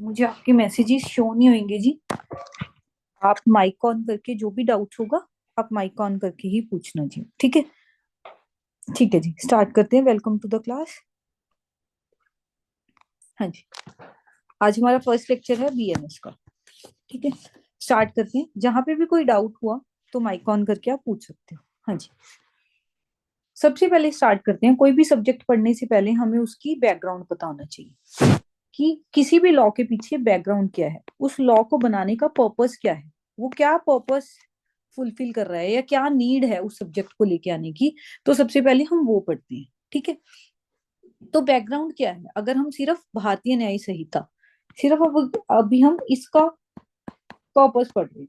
मुझे आपके messages show नहीं होंगे जी। आप माइक ऑन करके जो भी डाउट होगा आप माइक ऑन करके ही पूछना जी। ठीक है। ठीक है जी, स्टार्ट करते हैं। Welcome to the class. हाँ जी, आज हमारा फर्स्ट लेक्चर है बीएनएस का। ठीक है, स्टार्ट करते हैं। जहां पे भी कोई डाउट हुआ तो माइक ऑन करके आप पूछ सकते हो। हाँ जी, सबसे पहले स्टार्ट करते हैं। कोई भी सब्जेक्ट पढ़ने से पहले हमें उसकी बैकग्राउंड पता होना चाहिए कि किसी भी लॉ के पीछे बैकग्राउंड क्या है, उस लॉ को बनाने का पर्पस क्या है, वो क्या पर्पस फुलफिल कर रहा है या क्या नीड है उस सब्जेक्ट को लेके आने की। तो सबसे पहले हम वो पढ़ते हैं। ठीक है, तो बैकग्राउंड क्या है। अगर हम सिर्फ भारतीय न्याय संहिता, सिर्फ अब अभी हम इसका पर्पस पढ़ रहे हैं।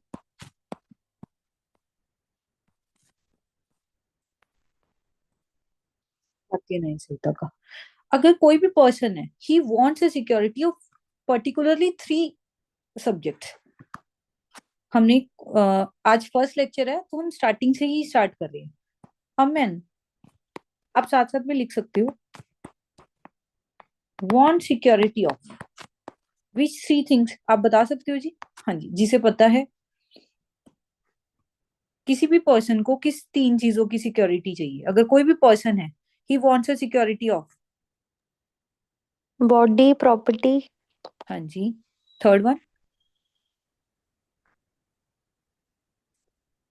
भारतीय न्याय संहिता का अगर कोई भी पर्सन है, he wants a security of particularly three subject. हमने आज फर्स्ट लेक्चर है तो हम स्टार्टिंग से ही स्टार्ट कर रहे हैं। अमेन, आप साथ साथ में लिख सकते हो। Want security of which three things, आप बता सकते हो जी। हाँ जी, जिसे पता है किसी भी पर्सन को किस तीन चीजों की सिक्योरिटी चाहिए। अगर कोई भी पर्सन है, he wants a security of. Body property. हाँ जी, थर्ड वन।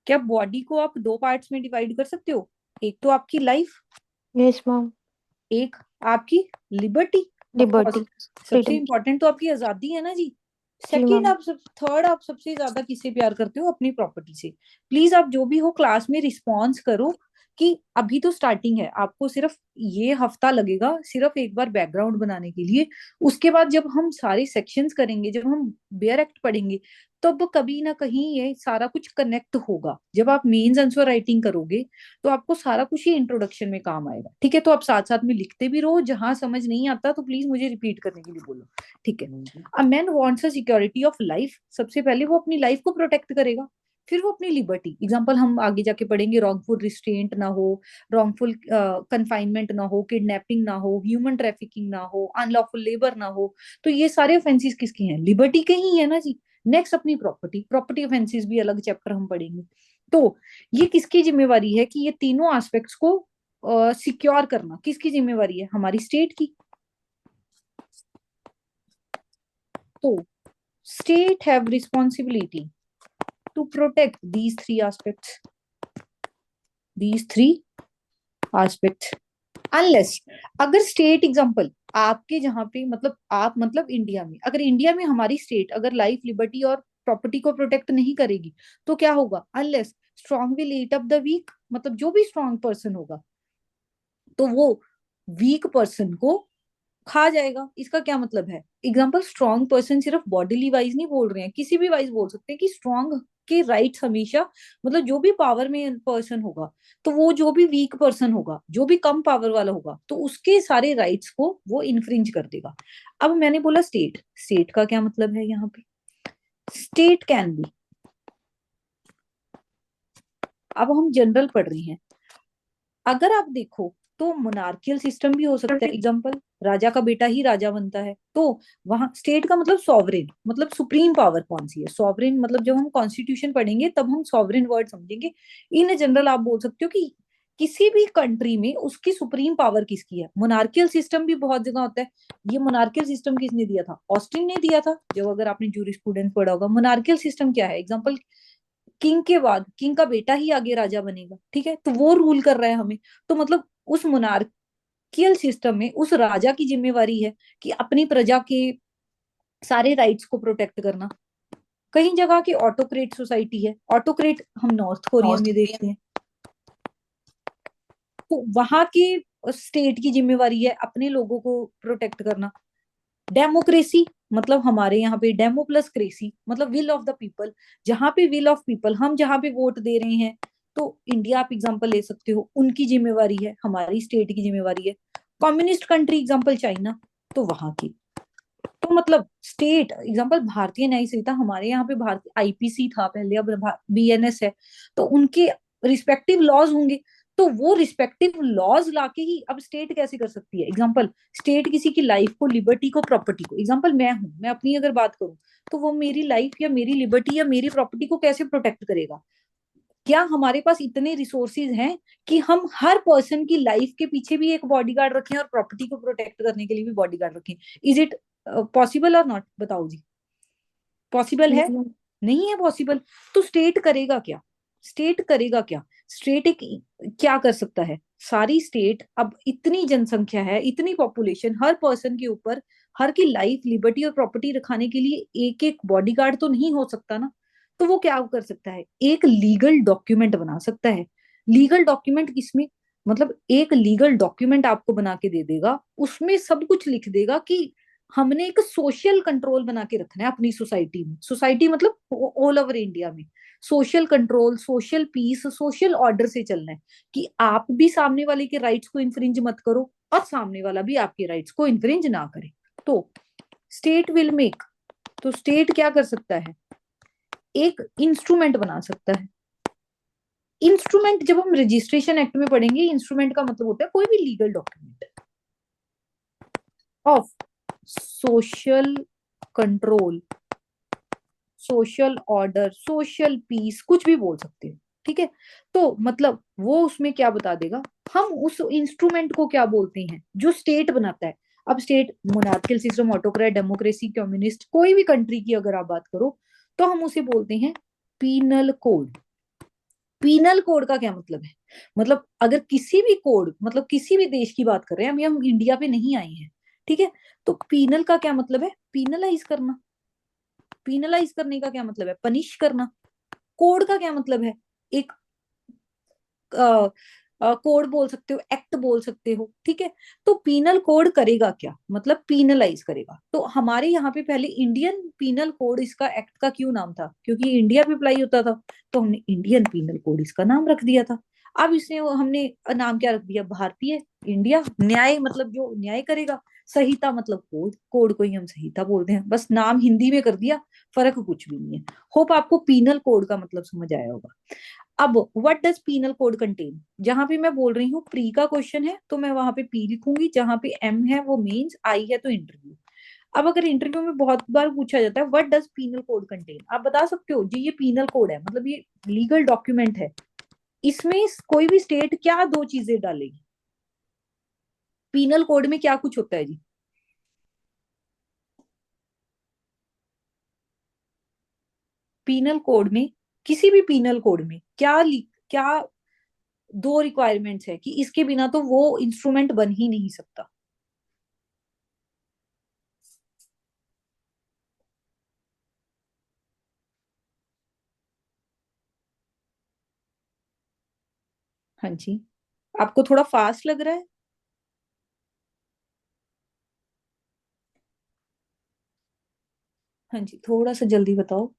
क्या बॉडी को आप दो पार्ट्स में डिवाइड कर सकते हो? एक तो आपकी लाइफ, यस मैम। एक आपकी लिबर्टी। Of course, liberty. सबसे फ्रीडम। इंपॉर्टेंट तो आपकी आजादी है ना जी। जी सेकंड, मैम। आप सब थर्ड, आप सबसे ज्यादा किससे प्यार करते हो? अपनी प्रॉपर्टी से। प्लीज आप जो भी हो क्लास में रिस्पॉन्स करो कि अभी तो स्टार्टिंग है, आपको सिर्फ ये हफ्ता लगेगा सिर्फ एक बार बैकग्राउंड बनाने के लिए। उसके बाद जब हम सारे सेक्शंस करेंगे, जब हम बेयर एक्ट पढ़ेंगे, तब कभी ना कहीं ये सारा कुछ कनेक्ट होगा। जब आप मेंस आंसर राइटिंग करोगे तो आपको सारा कुछ ही इंट्रोडक्शन में काम आएगा। ठीक है, तो आप साथ साथ में लिखते भी रहो। जहां समझ नहीं आता तो प्लीज मुझे रिपीट करने के लिए बोलो। ठीक है। A man wants a security of life, सबसे पहले वो अपनी लाइफ को प्रोटेक्ट करेगा। फिर वो अपनी लिबर्टी, एग्जाम्पल हम आगे जाके पढ़ेंगे, रॉन्गफुल रिस्ट्रेंट ना हो, रॉन्गफुल कन्फाइनमेंट ना हो, किडनैपिंग ना हो, ह्यूमन ट्रैफिकिंग ना हो, अनलॉफुल लेबर ना हो। तो ये सारे ऑफेंसेस किसकी हैं? लिबर्टी के ही है ना जी। नेक्स्ट अपनी प्रॉपर्टी, प्रॉपर्टी ऑफेंसेस भी अलग चैप्टर हम पढ़ेंगे। तो ये किसकी जिम्मेवारी है कि ये तीनों एस्पेक्ट्स को सिक्योर करना किसकी जिम्मेवारी है? हमारी स्टेट की। तो state have responsibility to protect these three aspects unless, अगर स्टेट एग्जांपल आपके जहां पे, मतलब आप मतलब इंडिया में, अगर इंडिया में हमारी स्टेट अगर लाइफ लिबर्टी और प्रॉपर्टी को प्रोटेक्ट नहीं करेगी तो क्या होगा? Unless strong will eat up the weak, मतलब जो भी स्ट्रांग पर्सन होगा तो वो वीक पर्सन को खा जाएगा। इसका क्या मतलब है? एग्जाम्पल, स्ट्रांग पर्सन सिर्फ बॉडीली वाइज नहीं बोल रहे हैं, किसी भी वाइज बोल सकते हैं कि स्ट्रांग के राइट्स हमेशा, मतलब जो भी पावर में पर्सन होगा तो वो जो भी वीक पर्सन होगा, जो भी कम पावर वाला होगा, तो उसके सारे राइट्स को वो इन्फ्रिंज कर देगा। अब मैंने बोला स्टेट, स्टेट का क्या मतलब है यहाँ पे? स्टेट कैन बी, अब हम जनरल पढ़ रहे हैं। अगर आप देखो तो मोनार्कियल सिस्टम भी हो सकता है। एग्जाम्पल, राजा का बेटा ही राजा बनता है, तो वहां स्टेट का मतलब सॉवरेन, मतलब सुप्रीम पावर कौन सी है? सॉवरेन मतलब जब हम कॉन्स्टिट्यूशन पढ़ेंगे तब हम सॉवरेन वर्ड समझेंगे। इन जनरल आप बोल सकते हो कि किसी भी कंट्री में उसकी सुप्रीम पावर किसकी है। मोनार्कियल सिस्टम भी बहुत जगह होता है। ये मोनार्कियल सिस्टम किसने दिया था? ऑस्टिन ने दिया था। जब अगर आपने जूरिस्प्रूडेंस पढ़ा होगा, मोनार्कियल सिस्टम क्या है? एग्जाम्पल, किंग के बाद किंग का बेटा ही आगे राजा बनेगा। ठीक है, तो वो रूल कर रहा है हमें। तो मतलब उस मोनार्कियल सिस्टम में उस राजा की जिम्मेवारी है कि अपनी प्रजा के सारे राइट्स को प्रोटेक्ट करना। कई जगह की ऑटोक्रेट सोसाइटी है, ऑटोक्रेट हम नॉर्थ कोरिया में देखते हैं, तो वहां की स्टेट की जिम्मेवारी है अपने लोगों को प्रोटेक्ट करना। डेमोक्रेसी मतलब हमारे यहाँ पे डेमो प्लस क्रेसी, मतलब विल ऑफ द पीपल। जहां पे विल ऑफ पीपल, हम जहां पे वोट दे रहे हैं, तो इंडिया आप एग्जांपल ले सकते हो, उनकी जिम्मेवारी है, हमारी स्टेट की जिम्मेवारी है। कम्युनिस्ट कंट्री एग्जांपल चाइना, तो वहां की। तो मतलब स्टेट एग्जांपल, भारतीय न्याय संहिता, हमारे यहाँ पे भारतीय आईपीसी था पहले, अब बीएनएस है, तो उनके रिस्पेक्टिव लॉज होंगे। तो वो रिस्पेक्टिव लॉज लाके ही अब स्टेट कैसे कर सकती है। एग्जांपल, स्टेट किसी की लाइफ को, लिबर्टी को, प्रॉपर्टी को, एग्जांपल मैं हूं, मैं अपनी अगर बात करूं, तो वो मेरी लाइफ या मेरी लिबर्टी या मेरी प्रॉपर्टी को कैसे प्रोटेक्ट करेगा। क्या हमारे पास इतने रिसोर्सेज हैं कि हम हर पर्सन की लाइफ के पीछे भी एक बॉडीगार्ड रखें और प्रॉपर्टी को प्रोटेक्ट करने के लिए भी बॉडीगार्ड रखें। इज इट पॉसिबल और नॉट, बताओ जी। पॉसिबल है? नहीं मैम। नहीं है पॉसिबल। तो स्टेट करेगा क्या? स्टेट करेगा क्या? स्टेट एक क्या कर सकता है? सारी स्टेट, अब इतनी जनसंख्या है, इतनी पॉपुलेशन, हर पर्सन के ऊपर हर की लाइफ, लिबर्टी और प्रॉपर्टी रखाने के लिए एक एक बॉडीगार्ड तो नहीं हो सकता ना। तो वो क्या कर सकता है? एक लीगल डॉक्यूमेंट बना सकता है। लीगल डॉक्यूमेंट किसमें? मतलब एक लीगल डॉक्यूमेंट आपको बना के दे देगा, उसमें सब कुछ लिख देगा कि हमने एक सोशल कंट्रोल बना के रखना है अपनी सोसाइटी में। सोसाइटी मतलब ऑल ओवर इंडिया में social control, social peace, social order से चलना है कि आप भी सामने वाले के राइट्स को इन्फ्रिंज मत करो और सामने वाला भी आपके राइट्स को इन्फ्रिंज ना करे। तो स्टेट विल मेक, तो स्टेट क्या कर सकता है? एक इंस्ट्रूमेंट बना सकता है। इंस्ट्रूमेंट जब हम रजिस्ट्रेशन एक्ट में पढ़ेंगे, इंस्ट्रूमेंट का मतलब होता है कोई भी legal document of social control, social order, social peace, कुछ भी बोल सकते हो। ठीक है। तो मतलब वो उसमें क्या बता देगा, हम उस इंस्ट्रूमेंट को क्या बोलते हैं जो स्टेट बनाता है। अब state monarchial system, autocrat, democracy, communist, कोई भी कंट्री की अगर आप बात करो तो हम उसे बोलते हैं पीनल कोड। पीनल कोड का क्या मतलब है? मतलब अगर किसी भी कोड, मतलब किसी भी देश की बात कर रहे हैं, हम इंडिया पे नहीं आए हैं, ठीक है। तो पीनल का क्या मतलब है? पीनलाइज करना। पीनलाइज करने का क्या मतलब है? पनिश करना। कोड का क्या मतलब है? एक कोड बोल सकते हो, एक्ट बोल सकते हो, ठीक है। तो पीनल कोड करेगा क्या? मतलब पीनलाइज करेगा। तो हमारे यहाँ पे पहले इंडियन पीनल कोड, इसका एक्ट का क्यों नाम था? क्योंकि इंडिया पे अप्लाई होता था, तो हमने इंडियन पीनल कोड इसका नाम रख दिया था। अब इसने हमने नाम क्या रख दिया? भारतीय इंडिया न्याय, मतलब जो न्याय करेगा। संहिता मतलब कोड, कोड को ही हम संहिता बोलते हैं, बस नाम हिंदी में कर दिया, फर्क कुछ भी नहीं है। होप आपको पीनल कोड का मतलब समझ आया होगा। अब what does penal code contain, जहां पे मैं बोल रही हूँ प्री का क्वेश्चन है तो मैं वहां पे पी लिखूंगी, जहां पे एम है वो मीन्स, आई है तो इंटरव्यू। अब अगर इंटरव्यू में बहुत बार पूछा जाता है what does penal code contain, आप बता सकते हो जी ये पीनल कोड है, मतलब ये लीगल डॉक्यूमेंट है, इसमें कोई भी स्टेट क्या दो चीजें डालेगी? पीनल कोड में क्या कुछ होता है जी? पीनल कोड में, किसी भी पीनल कोड में क्या दो रिक्वायरमेंट्स है कि इसके बिना तो वो इंस्ट्रूमेंट बन ही नहीं सकता। हाँ जी। आपको थोड़ा फास्ट लग रहा है? हाँ जी, थोड़ा सा जल्दी बताओ।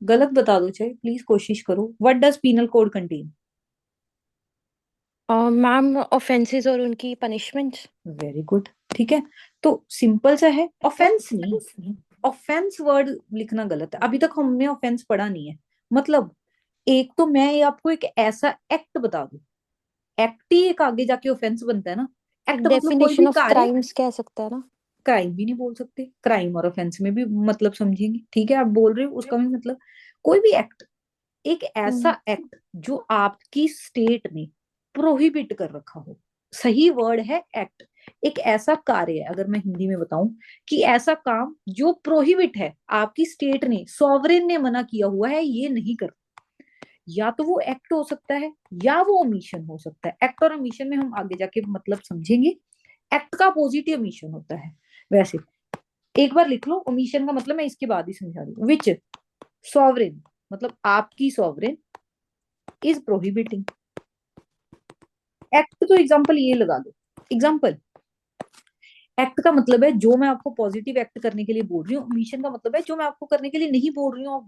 गलत बता दो चाहे, प्लीज कोशिश करो। What does penal code contain? Ma'am, offences और उनकी पनिशमेंट्स। Very good. ठीक है। तो सिंपल सा है, ऑफेंस नहीं। ऑफेंस वर्ड लिखना गलत है, अभी तक हमने ऑफेंस पढ़ा नहीं है। मतलब एक तो मैं ये आपको एक ऐसा एक्ट बता दूं, एक्ट ही एक आगे जाके ऑफेंस बनता है ना। एक एक्ट मतलब कोई भी डेफिनेशन ऑफ कार्य। क्राइम्स कह सकते हैं ना। क्राइम भी नहीं बोल सकते, क्राइम और ऑफेंस में भी मतलब समझेंगे, ठीक है। आप बोल रहे हो उसका भी मतलब कोई भी एक्ट, एक हम्म। ऐसा एक्ट जो आपकी स्टेट ने प्रोहिबिट कर रखा हो। सही वर्ड है एक्ट। एक ऐसा कार्य है, अगर मैं हिंदी में बताऊं, कि ऐसा काम जो प्रोहिबिट है, आपकी स्टेट ने, सॉवरेन ने मना किया हुआ है ये नहीं कर। या तो वो एक्ट हो सकता है या वो ओमिशन हो सकता है। एक्ट और ओमिशन में हम आगे जाके मतलब समझेंगे। एक्ट का अपोजिट ओमिशन होता है वैसे। एक बार लिख लो, ओमिशन का मतलब मैं इसके बाद ही समझा रही हूँ। विच सॉवरेन, मतलब आपकी सॉवरेन इज प्रोहिबिटिंग। एक्ट तो एग्जांपल ये लगा दो। एग्जांपल, एक्ट का मतलब है जो मैं आपको पॉजिटिव एक्ट करने के लिए बोल रही हूँ, मिशन का मतलब है जो मैं आपको करने के लिए नहीं बोल रही हूँ और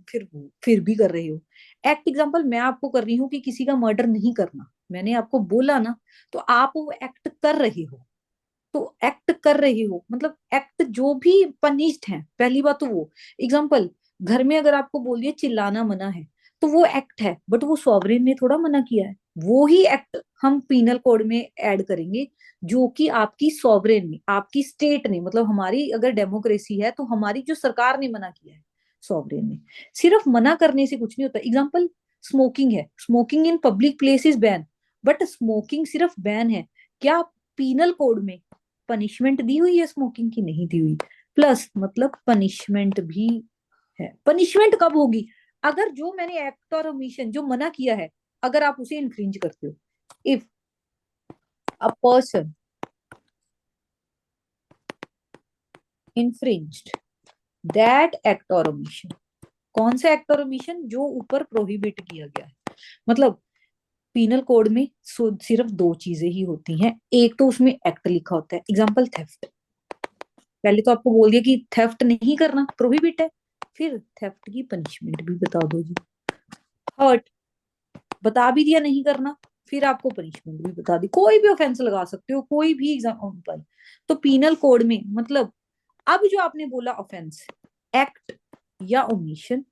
फिर भी कर रहे हो। एक्ट एग्जांपल, मैं आपको कर रही हूँ कि किसी का मर्डर नहीं करना, मैंने आपको बोला ना, तो आप वो एक्ट कर रहे हो। तो एक्ट कर रहे हो मतलब एक्ट जो भी पनिश्ड है, पहली बात तो वो। एग्जांपल, घर में अगर आपको बोल दिया चिल्लाना मना है, तो वो एक्ट है, बट वो सॉवरेन ने थोड़ा मना किया है। वो ही एक्ट हम पीनल कोड में ऐड करेंगे जो कि आपकी सॉवरेन ने, आपकी स्टेट ने, मतलब हमारी अगर डेमोक्रेसी है तो हमारी जो सरकार ने मना किया है, सॉवरेन ने। सिर्फ मना करने से कुछ नहीं होता। एग्जाम्पल, स्मोकिंग है, smoking in public place is ban, but smoking सिर्फ बैन है, क्या पीनल कोड में पनिशमेंट दी हुई है स्मोकिंग की? नहीं दी हुई। प्लस मतलब पनिशमेंट भी है। पनिशमेंट कब होगी? अगर जो मैंने एक्ट और ओमिशन जो मना किया है, अगर आप उसे इन्फ्रिंज करते हो, if a person infringed that act और ओमिशन, कौन सा एक्ट और ओमिशन? जो ऊपर प्रोहिबिट किया गया है। मतलब पीनल कोड में सिर्फ दो चीजें ही होती हैं, एक तो उसमें एक्ट लिखा होता है, एग्जाम्पल थेफ्ट, पहले तो आपको बोल दिया कि थेफ्ट नहीं करना, प्रोहिबिट है, फिर थेफ्ट की पनिशमेंट भी बता दो जी। हर्ट बता भी दिया नहीं करना, फिर आपको पनिशमेंट भी बता दी। कोई भी ऑफेंस लगा सकते हो, कोई भी एग्जाम्पल। तो पीनल कोड में मतलब अब जो आपने बोला ऑफेंस, एक्ट या ओमिशन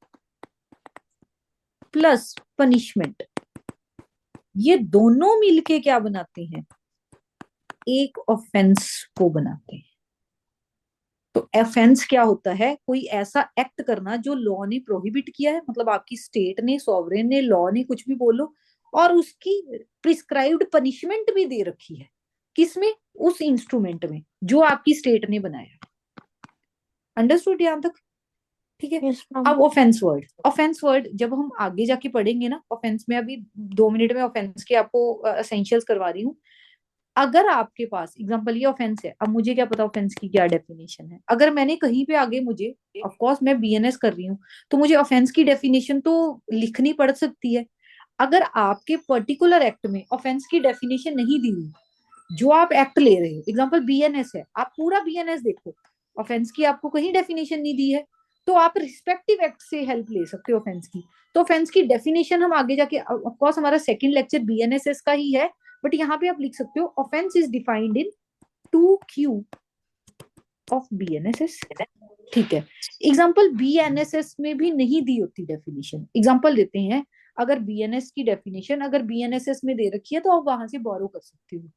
प्लस पनिशमेंट, ये दोनों मिलके क्या बनाते हैं? एक ऑफेंस को बनाते हैं। तो ऑफेंस क्या होता है? कोई ऐसा एक्ट करना जो लॉ ने प्रोहिबिट किया है, मतलब आपकी स्टेट ने, सॉवरेन ने, लॉ ने, कुछ भी बोलो, और उसकी प्रिस्क्राइब्ड पनिशमेंट भी दे रखी है। किसमें? उस इंस्ट्रूमेंट में जो आपकी स्टेट ने बनाया। अंडरस्टूड यहां तक? ठीक है। Yes ma'am. अब ऑफेंस वर्ड, ऑफेंस वर्ड जब हम आगे जाके पढ़ेंगे ना, ऑफेंस में अभी 2 मिनट में ऑफेंस के आपको एसेंशियल्स करवा रही हूँ। अगर आपके पास एग्जांपल ये ऑफेंस है, अब मुझे क्या पता ऑफेंस की क्या डेफिनेशन है, अगर मैंने कहीं पे आगे मुझे, ऑफ कोर्स मैं बीएनएस कर रही हूँ, तो मुझे ऑफेंस की डेफिनेशन तो लिखनी पड़ सकती है। अगर आपके पर्टिकुलर एक्ट में ऑफेंस की डेफिनेशन नहीं दी हुई, जो आप एक्ट ले रहे हो, एग्जांपल बीएनएस है, आप पूरा बीएनएस देखो, ऑफेंस की आपको कहीं डेफिनेशन नहीं दी है, तो आप रिस्पेक्टिव एक्ट से हेल्प ले सकते हो ऑफेंस की। तो ऑफेंस की डेफिनेशन हम आगे जाके, ऑफ कोर्स हमारा सेकंड लेक्चर बीएनएसएस का ही है, बट यहाँ पे आप लिख सकते हो offence is defined in 2Q of BNSS. ठीक है। एग्जाम्पल बीएनएसएस में भी नहीं दी होती डेफिनेशन, एग्जाम्पल देते हैं, अगर बीएनएस की डेफिनेशन अगर बीएनएसएस में दे रखी है तो आप वहां से बोरो कर सकते हो।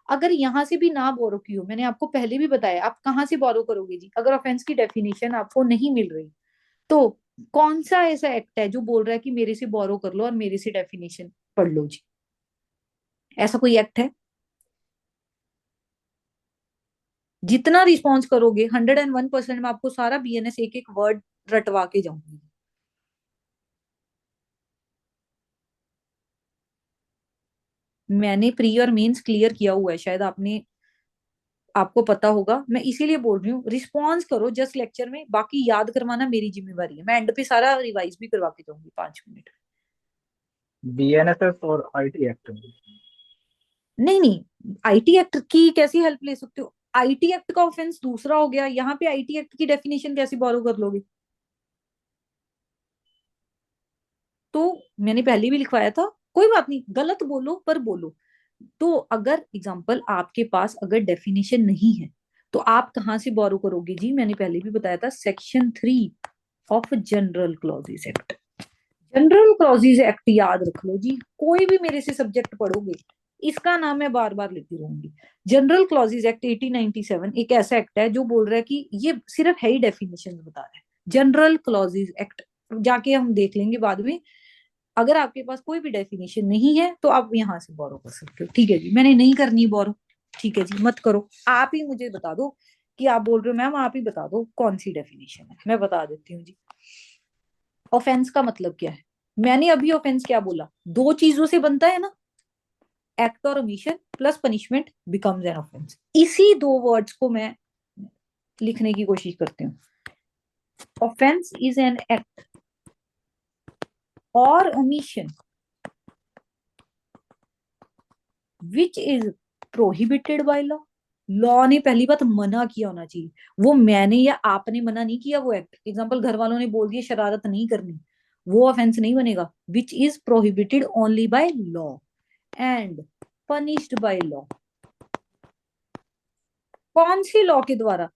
अगर यहाँ से भी ना बोरो की हो, मैंने आपको पहले भी बताया, आप कहाँ से बोरो करोगे जी? अगर ऑफेंस की डेफिनेशन आपको नहीं मिल रही, तो कौन सा ऐसा एक्ट है जो बोल रहा है कि मेरे से बोरो कर लो और मेरे से डेफिनेशन पढ़ लो जी? ऐसा कोई एक्ट है? जितना रिस्पॉन्स करोगे 101% में आपको सारा बीएनएस एक एक वर्ड रटवा के जाऊंगी। मैंने प्री और मेंस क्लियर किया हुआ है, शायद आपने, आपको पता होगा, मैं इसीलिए बोल रही हूँ रिस्पॉन्स करो जस्ट लेक्चर में, बाकी याद करवाना मेरी जिम्मेवारी है, मैं एंड पे सारा रिवाइज भी करवा के जाऊंगी 5 मिनट। बीएनएसएस और आईटी एक्ट में। नहीं नहीं, आईटी एक्ट की कैसी हेल्प ले सकते हो? आईटी एक्ट का ऑफेंस दूसरा हो गया, यहाँ पे आईटी एक्ट की डेफिनेशन कैसे बोरो कर लोगे? तो मैंने पहले भी लिखवाया था, कोई बात नहीं, गलत बोलो पर बोलो। तो अगर एग्जाम्पल आपके पास अगर डेफिनेशन नहीं है, तो आप कहाँ से बोरो करोगे जी? मैंने पहले भी बताया था, section 3 of general clauses act. General clauses act याद रख लो जी, कोई भी मेरे से सब्जेक्ट पढ़ोगे, इसका नाम मैं बार बार लेती रहूंगी। जनरल क्लॉजेज एक्ट 1897 एक ऐसा एक्ट है जो बोल रहा है कि ये सिर्फ है ही डेफिनेशन बता रहा है। जनरल क्लॉजेज एक्ट जाके हम देख लेंगे बाद में। अगर आपके पास कोई भी डेफिनेशन नहीं है तो आप यहाँ से बोरो कर सकते हो। ठीक है जी, मैंने नहीं करनी बोरो, ठीक है जी, मत करो। आप ही मुझे बता दो कि आप बोल रहे हो मैम, आप ही बता दो कौन सी डेफिनेशन है, मैं बता देती हूँ जी। ऑफेंस का मतलब क्या है? मैंने अभी ऑफेंस क्या बोला? दो चीजों से बनता है ना, एक्ट और omission plus punishment becomes an offence. इसी दो वर्ड्स को मैं लिखने की कोशिश करती हूँ। ऑफेंस इज एन एक्ट और omission which is prohibited by law. Law ने पहली बात मना किया होना चाहिए, वो मैंने या आपने मना नहीं किया वो एक्ट। एग्जाम्पल, घर वालों ने बोल दिया शरारत नहीं करनी, वो ऑफेंस नहीं बनेगा। विच is prohibited only by law and punished by law. कौन सी लॉ के द्वारा?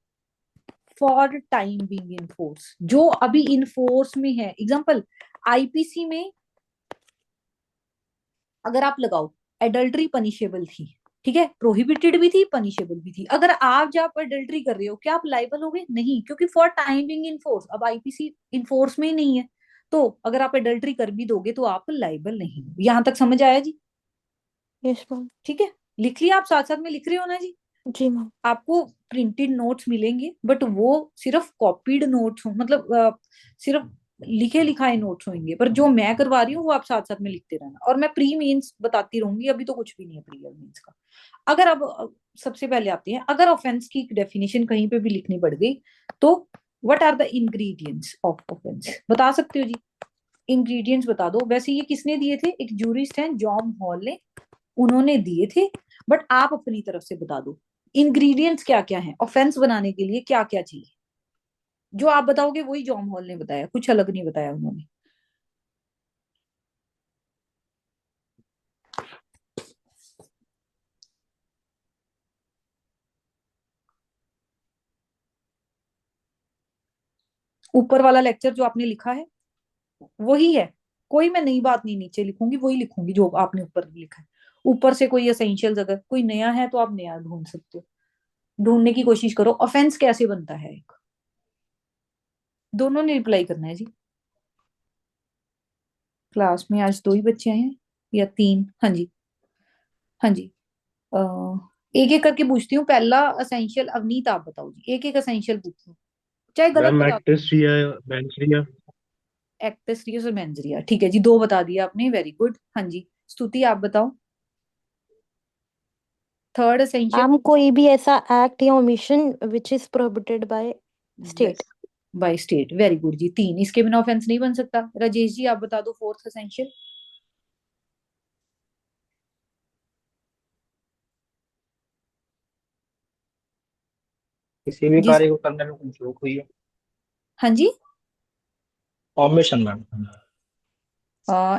For time being in force, जो अभी इन फोर्स में है। एग्जाम्पल, आईपीसी में अगर आप लगाओ एडल्ट्री पनिशेबल थी, ठीक है, प्रोहिबिटेड भी थी, पनिशेबल भी थी, अगर आप जब अडल्ट्री कर रहे हो क्या आप लाइबल हो गए? नहीं, क्योंकि for time being in force, अब आईपीसी इन फोर्स में ही नहीं है, तो अगर आप अडल्ट्री कर भी दोगे तो आप लाइबल नहीं हो। यहां तक समझ आया जी? Yes ma'am. ठीक है, लिख लिया? आप साथ साथ में लिख रहे हो ना जी? जी मैम। आपको प्रिंटेड नोट्स मिलेंगे, बट वो सिर्फ कॉपीड नोट्स हो, मतलब सिर्फ लिखे लिखाए नोट्स होंगे, पर जो मैं करवा रही हूँ वो आप साथ साथ में लिखते रहना, और मैं प्री मीन्स बताती रहूंगी, अभी तो कुछ भी नहीं है प्री मीन्स का। अगर अब सबसे पहले आते हैं, अगर ऑफेंस की डेफिनेशन कहीं पे भी लिखनी पड़ गई तो what are the ingredients of offence, बता सकते हो जी? इंग्रेडिएंट्स बता दो। वैसे ये किसने दिए थे? एक जूरिस्ट हैं जॉन हॉल ने, उन्होंने दिए थे, बट आप अपनी तरफ से बता दो इंग्रेडिएंट्स क्या क्या है ऑफेंस बनाने के लिए, क्या क्या चाहिए। जो आप बताओगे वही जॉन हॉल ने बताया, कुछ अलग नहीं बताया उन्होंने। ऊपर वाला लेक्चर जो आपने लिखा है वही है, कोई मैं नई बात नहीं नीचे लिखूंगी, वही लिखूंगी जो आपने ऊपर लिखा है। ऊपर से कोई एसेंशियल्स अगर कोई नया है तो आप नया ढूंढ सकते हो, ढूंढने की कोशिश करो ऑफेंस कैसे बनता है एक। दोनों ने रिप्लाई करना है जी। क्लास में आज दो ही बच्चे आए हैं या तीन? हाँ जी, हाँ जी। एक एक करके पूछती हूँ, पहला असेंशियल अवनीत आप बताओ जी, एक एक असेंशियल पूछो, चाहे गलत मैम बता दो। एक्ट्रेस रिया बेंच रिया। एक्टस रियस और मेंजरिया, ठीक है जी, दो बता दिया आपने, वेरी गुड। हाँ जी, स्तुति आप बताओ, थर्ड असेंशियल। मैम कोई भी ऐसा एक्ट या omission which is prohibited by state. By state, very good जी, तीन, इसके बिना ऑफेंस नहीं बन सकता। राजेश जी आप बता दो फोर्थ असेंशियल। किसी भी जिस कार्य को करने में कुछ रोक हुई है। हाँ जी, ऑमिशन मैम।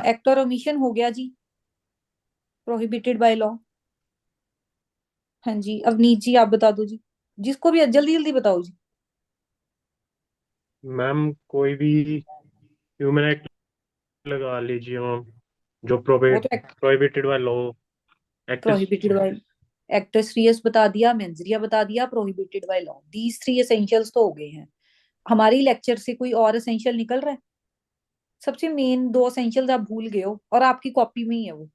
एक्ट और ओमिशन हो गया जी, प्रोहिबिटेड बाय लॉ। हाँ जी, अवनीत जी आप बता दो जी, जिसको भी जल्दी जल्दी बताओ जी। मैम कोई भी ह्यूमन एक्ट लगा लीजिए मैम, जो वो तो prohibited by law. Actress. Prohibited by, actus reus बता दिया, मेंजरिया बता दिया, prohibited by law, these three essentials तो हो गए हैं। हमारी लेक्चर से कोई और एसेंशियल निकल रहा है? सबसे मेन दो एसेंशियल्स आप भूल गए हो और आपकी कॉपी में ही है वो,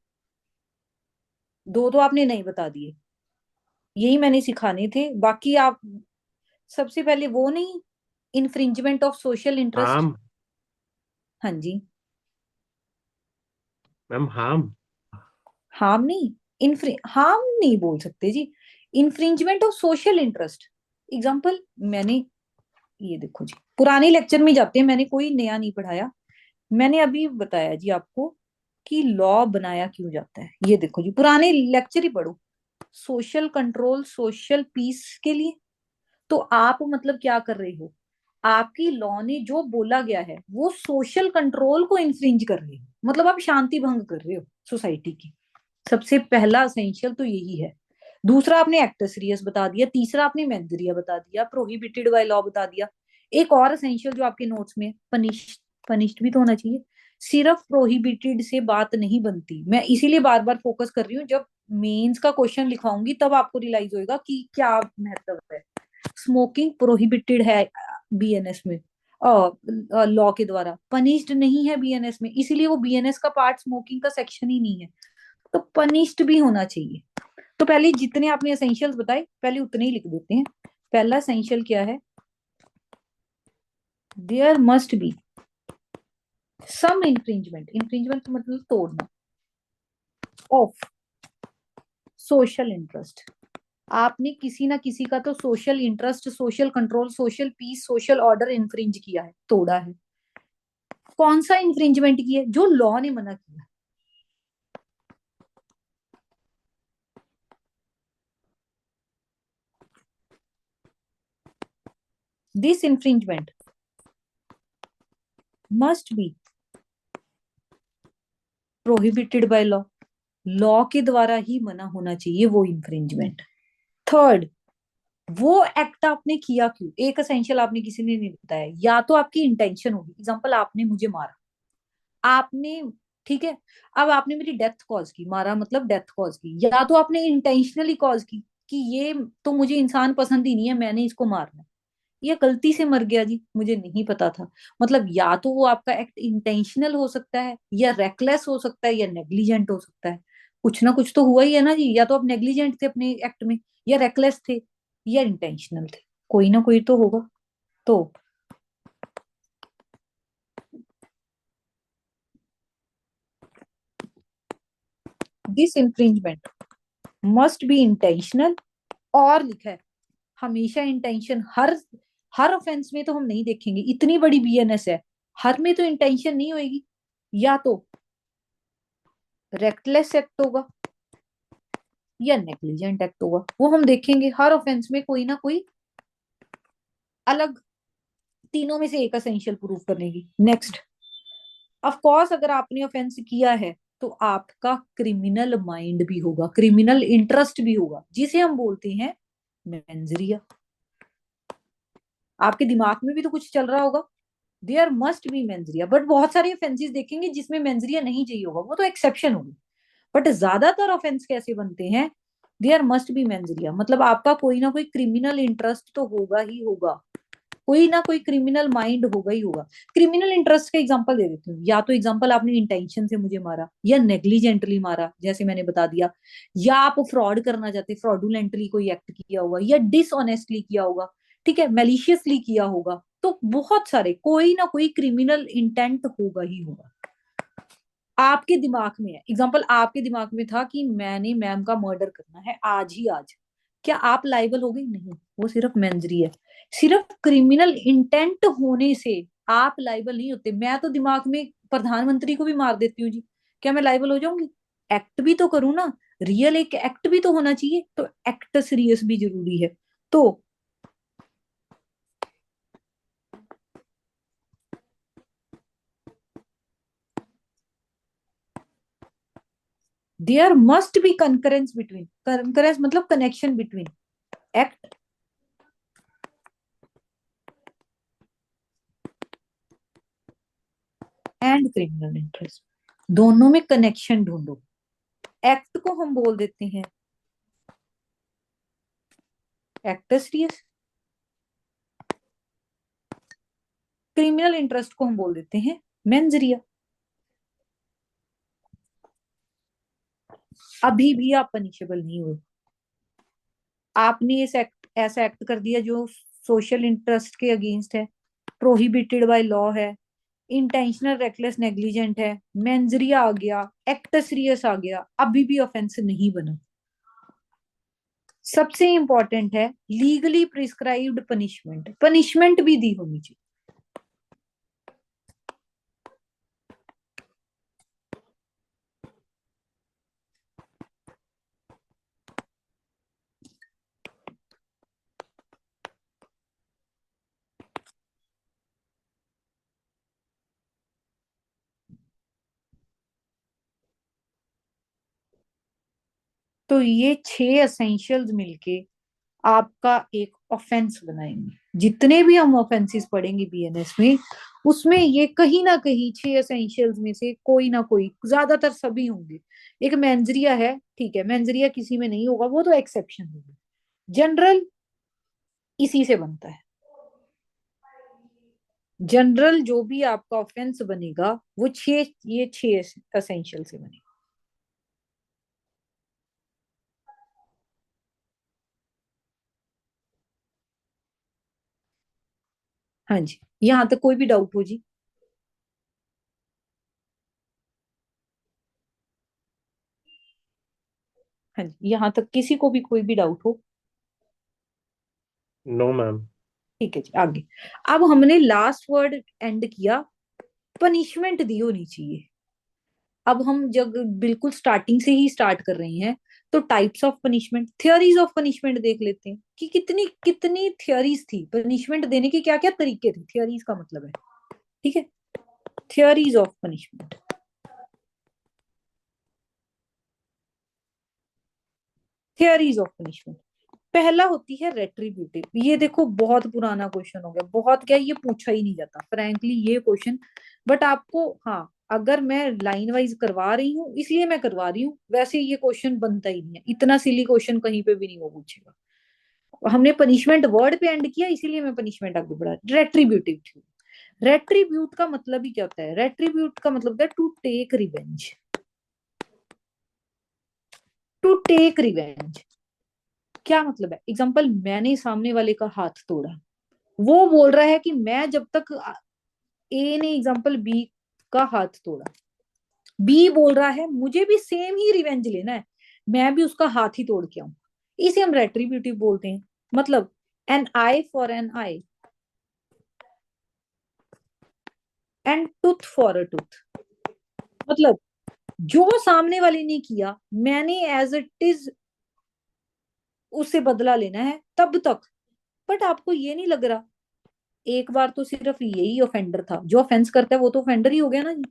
दो तो आपने नहीं बता दिए, यही मैंने सिखाने थे, बाकी आप सबसे पहले वो नहीं, infringement of social interest. Harm. हाँ जी, मैम हार्म। हार्म नहीं, हार्म नहीं बोल सकते जी, infringement of social interest. Example मैंने, ये देखो जी, पुराने लेक्चर में जाते हैं, मैंने कोई नया नहीं पढ़ाया, मैंने अभी बताया जी आपको कि लॉ बनाया क्यों जाता है। ये देखो जी, पुराने लेक्चर ही पढ़ो, सोशल कंट्रोल, सोशल पीस के लिए। तो आप मतलब क्या कर रहे हो, आपकी लॉ ने जो बोला गया है वो सोशल कंट्रोल को इन्फ्रिंज कर रहे हो, मतलब आप शांति भंग कर रहे हो सोसाइटी की। सबसे पहला असेंशियल तो यही है। दूसरा आपने एक्ट सीरियस बता दिया, तीसरा आपने मेंजरिया बता दिया, प्रोहिबिटेड बाय लॉ बता दिया। एक और असेंशियल जो आपके नोट्स में, पनिश्ड भी तो होना चाहिए। सिर्फ प्रोहिबिटेड से बात नहीं बनती, मैं इसीलिए बार बार फोकस कर रही हूँ, जब मेंस का क्वेश्चन लिखाऊंगी तब आपको रियलाइज होएगा कि क्या महत्व है। स्मोकिंग प्रोहिबिटेड है बीएनएस में, लॉ के द्वारा, पनिश्ड नहीं है बीएनएस में, इसीलिए वो बीएनएस का पार्ट स्मोकिंग का सेक्शन ही नहीं है, तो पनिश्ड भी होना चाहिए। तो पहले जितने आपने एसेंशियल्स बताए पहले उतने ही लिख देते हैं। पहला एसेंशियल क्या है? There must be some infringement, infringement मतलब तोड़ना, ऑफ सोशल इंटरेस्ट। आपने किसी ना किसी का तो social interest, social control, social peace, social order infringe किया है, तोड़ा है। कौन सा इन्फ्रिंजमेंट किया? जो लॉ ने मना किया। This infringement must be prohibited by law, law के द्वारा ही मना होना चाहिए वो इन्फ्रिंजमेंट। थर्ड, वो एक्ट आपने किया क्यों? एक असेंशियल आपने किसी ने नहीं बताया, या तो आपकी इंटेंशन होगी, एग्जांपल आपने मुझे मारा, आपने ठीक है। अब आपने मेरी डेथ कॉज की, मारा मतलब डेथ कॉज की, या तो आपने इंटेंशनली कॉज की कि ये तो मुझे इंसान पसंद ही नहीं है, मैंने इसको मारना है, या गलती से मर गया जी, मुझे नहीं पता था। मतलब या तो वो आपका एक्ट इंटेंशनल हो सकता है, या रेकलेस हो सकता है, या नेग्लिजेंट हो सकता है। कुछ ना कुछ तो हुआ ही है ना जी, या तो आप नेग्लिजेंट थे अपने एक्ट में, या रेकलेस थे, या इंटेंशनल थे, कोई ना कोई तो होगा। तो this infringement must be intentional, और लिखा है हमेशा इंटेंशन, हर हर ऑफेंस में तो हम नहीं देखेंगे, इतनी बड़ी बीएनएस है, हर में तो इंटेंशन नहीं होगी। या तो रेक्टलेस एक्ट होगा, या नेग्लिजेंट एक्ट होगा, वो हम देखेंगे हर ऑफेंस में कोई ना कोई अलग, तीनों में से एक असेंशियल प्रूफ करने की। नेक्स्ट, ऑफ कोर्स अगर आपने ऑफेंस किया है तो आपका क्रिमिनल माइंड भी होगा, क्रिमिनल इंटरेस्ट भी होगा, जिसे हम बोलते हैं मेंजरिया। आपके दिमाग में भी तो कुछ चल रहा होगा, there must be mens rea. But बहुत सारे ऑफेंसेस देखेंगे जिसमें मेंजरिया नहीं चाहिए होगा, वो तो एक्सेप्शन होगी। बट ज्यादातर ऑफेंस कैसे बनते हैं, देयर मस्ट बी मेंजरिया, मतलब आपका कोई ना कोई क्रिमिनल इंटरेस्ट तो होगा ही होगा, कोई ना कोई क्रिमिनल माइंड होगा ही होगा। क्रिमिनल इंटरेस्ट का एग्जांपल दे देती हूँ, या तो एग्जांपल आपने इंटेंशन से मुझे मारा, या नेग्लिजेंटली मारा जैसे मैंने बता दिया, या आप फ्रॉड करना चाहते, फ्रॉडुलेंटली कोई एक्ट किया होगा, या डिसऑनेस्टली किया होगा, ठीक है, मैलिशियसली किया होगा। तो बहुत सारे, कोई ना कोई क्रिमिनल इंटेंट होगा ही होगा। आपके दिमाग में है, एग्जाम्पल आपके दिमाग में था कि मैंने मैम का मर्डर करना है आज ही आज, क्या आप लाइबल हो गई? नहीं, वो सिर्फ मेंजरी है। सिर्फ क्रिमिनल इंटेंट होने से आप लाइबल नहीं होते। मैं तो दिमाग में प्रधानमंत्री को भी मार देती हूँ जी, क्या मैं लाइबल हो जाऊंगी? एक्ट भी तो करूँ ना, रियल एक एक्ट भी तो होना चाहिए, तो एक्ट सीरियस भी जरूरी है। तो there must be concurrence between, concurrence मतलब connection between act and criminal interest, दोनों में कनेक्शन ढूंढो। एक्ट को हम बोल देते हैं एक्टस रियस, क्रिमिनल इंटरेस्ट को हम बोल देते हैं मेंस रिया। अभी भी आप पनिशेबल नहीं हुए। आपने इस एक्ट, ऐसा एक्ट कर दिया जो सोशल इंटरेस्ट के अगेंस्ट है, प्रोहिबिटेड बाय लॉ है, इंटेंशनल रेकलेस नेग्लिजेंट है, मेंजरिया आ गया, एक्टस रियस आ गया, अभी भी ऑफेंस नहीं बना। सबसे इंपॉर्टेंट है लीगली प्रिस्क्राइब्ड पनिशमेंट, पनिशमेंट भी दी होनी चाहिए। तो ये 6 एसेंशियल्स मिलके आपका एक ऑफेंस बनाएंगे। जितने भी हम ऑफेंसेस पढ़ेंगे बीएनएस में, उसमें ये कहीं ना कहीं 6 एसेंशियल्स में से कोई ना कोई, ज्यादातर सभी होंगे। एक मेंजरिया है, ठीक है, मेंजरिया किसी में नहीं होगा, वो तो एक्सेप्शन होगा। जनरल इसी से बनता है। जनरल जो भी आपका ऑफेंस बनेगा वो ये 6 एसेंशियल से बनेगा। हाँ जी, यहाँ तक कोई भी डाउट हो जी? हाँ जी, यहाँ तक किसी को भी कोई भी डाउट हो? No ma'am. ठीक है जी, आगे। अब हमने लास्ट वर्ड एंड किया, पनिशमेंट दी होनी चाहिए। अब हम जब बिल्कुल स्टार्टिंग से ही स्टार्ट कर रहे हैं, तो types of punishment, theories of punishment देख लेते हैं कि कितनी कितनी थियोरीज थी पनिशमेंट देने की, क्या क्या तरीके थे, थियोरीज का मतलब है, ठीक है, theories of punishment. Theories of punishment, पहला होती है रेट्रीब्यूटिव। ये देखो बहुत पुराना क्वेश्चन हो गया, बहुत क्या, ये पूछा ही नहीं जाता फ्रैंकली ये क्वेश्चन। बट आपको, हाँ, अगर मैं लाइन वाइज करवा रही हूँ इसलिए मैं करवा रही हूँ, वैसे ये क्वेश्चन बनता ही नहीं है, इतना सिली क्वेश्चन कहीं पे भी नहीं वो पूछेगा। हमने पनिशमेंट वर्ड पे एंड किया इसीलिए मैं पनिशमेंट आगे बढ़ा। रेट्रीब्यूटिव थ्योरी, रेट्रीब्यूट का मतलब ही क्या होता है? रेट्रीब्यूट का मतलब होता है to take revenge. To take revenge क्या मतलब है? एग्जाम्पल, मैंने सामने वाले का हाथ तोड़ा, वो बोल रहा है कि मैं जब तक ए ने एग्जाम्पल बी का हाथ तोड़ा, बी बोल रहा है मुझे भी सेम ही रिवेंज लेना है, मैं भी उसका हाथ ही तोड़ के आऊं। इसे हम रेट्रीब्यूटिव बोलते हैं। मतलब an eye for an eye and tooth for a tooth. मतलब जो सामने वाले ने किया मैंने एज इट इज उससे बदला लेना है तब तक। बट आपको ये नहीं लग रहा, एक बार तो सिर्फ यही ऑफेंडर था, जो ऑफेंस करता है वो तो ऑफेंडर ही हो गया ना जी।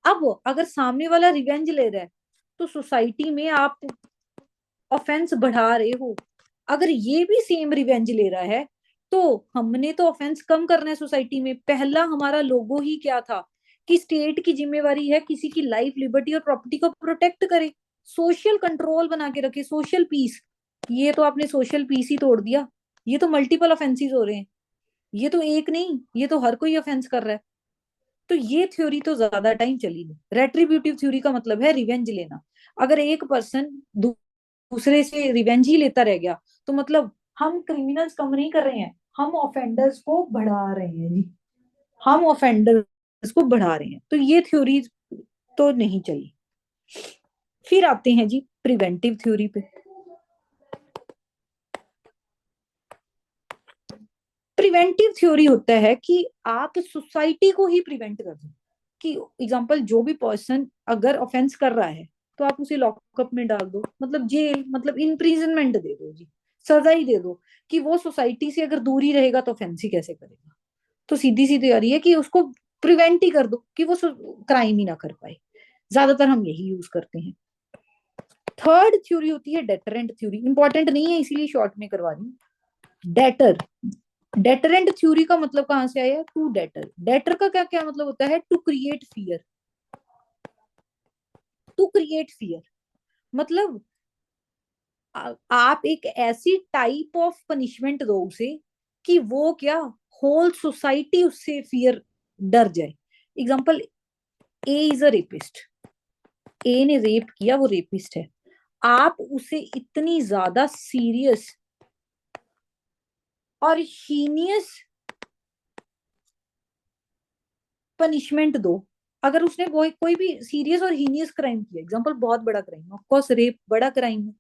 अब अगर सामने वाला रिवेंज ले रहा है तो सोसाइटी में आप ऑफेंस बढ़ा रहे हो। अगर ये भी सेम रिवेंज ले रहा है तो हमने तो ऑफेंस कम करना है सोसाइटी में। पहला हमारा लोगो ही क्या था कि स्टेट की जिम्मेवारी है किसी की लाइफ, लिबर्टी और प्रॉपर्टी को प्रोटेक्ट करे, सोशल कंट्रोल बना के रखे, सोशल पीस। ये तो आपने सोशल पीस ही तोड़ दिया। ये तो मल्टीपल ऑफेंसेस हो रहे हैं, ये तो एक नहीं, ये तो हर कोई ऑफेंस कर रहा है। तो ये थ्योरी तो ज्यादा टाइम चली नहीं। रेट्रीब्यूटिव थ्योरी का मतलब है रिवेंज लेना। अगर एक पर्सन दूसरे से रिवेंज ही लेता रह गया तो मतलब हम क्रिमिनल्स कम नहीं कर रहे हैं, हम ऑफेंडर्स को बढ़ा रहे हैं जी। हम ऑफेंडर्स को बढ़ा रहे हैं, तो ये थ्योरी तो नहीं चली। फिर आते हैं जी प्रिवेंटिव थ्योरी पे। प्रिवेंटिव थ्योरी होता है कि आप सोसाइटी को ही प्रिवेंट कर दो। कि एग्जांपल, जो भी पर्सन अगर ऑफेंस कर रहा है तो आप उसे लॉकअप में डाल दो, मतलब जेल, मतलब इम्प्रिजनमेंट दे दो जी, सजा ही दे दो। कि वो सोसाइटी से अगर दूर ही रहेगा तो ऑफेंस ही कैसे करेगा? तो सीधी सी तैयारी है कि उसको प्रिवेंट ही कर दो कि वो क्राइम ही ना कर पाए। ज्यादातर हम यही यूज करते हैं। थर्ड थ्योरी होती है डेटरेंट थ्योरी। इंपॉर्टेंट नहीं है इसीलिए शॉर्ट में करवा रही हूँ। डेटरेंट थ्योरी का मतलब कहां से आया? To debtor. डेटर का क्या क्या मतलब होता है? To create fear. To create fear मतलब आप एक ऐसी टाइप ऑफ पनिशमेंट दो उसे कि वो क्या, होल सोसाइटी उससे फियर, डर जाए। Example, A is a rapist, A ने रेप किया, वो रेपिस्ट है। आप उसे इतनी ज्यादा सीरियस और हीनियस पनिशमेंट दो। अगर उसने कोई भी सीरियस और हीनियस क्राइम किया, एग्जांपल बहुत बड़ा क्राइम, ऑफ कोर्स रेप बड़ा क्राइम है,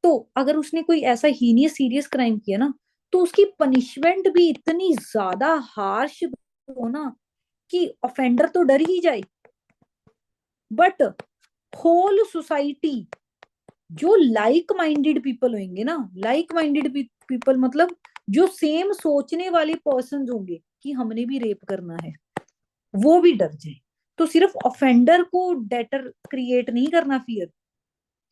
तो अगर उसने कोई ऐसा हीनियस सीरियस क्राइम किया ना, तो उसकी पनिशमेंट भी इतनी ज्यादा हार्श हो ना कि ऑफेंडर तो डर ही जाए। बट होल सोसाइटी, जो लाइक माइंडेड पीपल होंगे ना, लाइक माइंडेड पीपल मतलब जो सेम सोचने वाले पर्सन होंगे कि हमने भी रेप करना है, वो भी डर जाए। तो सिर्फ ऑफेंडर को डेटर क्रिएट नहीं करना फियर,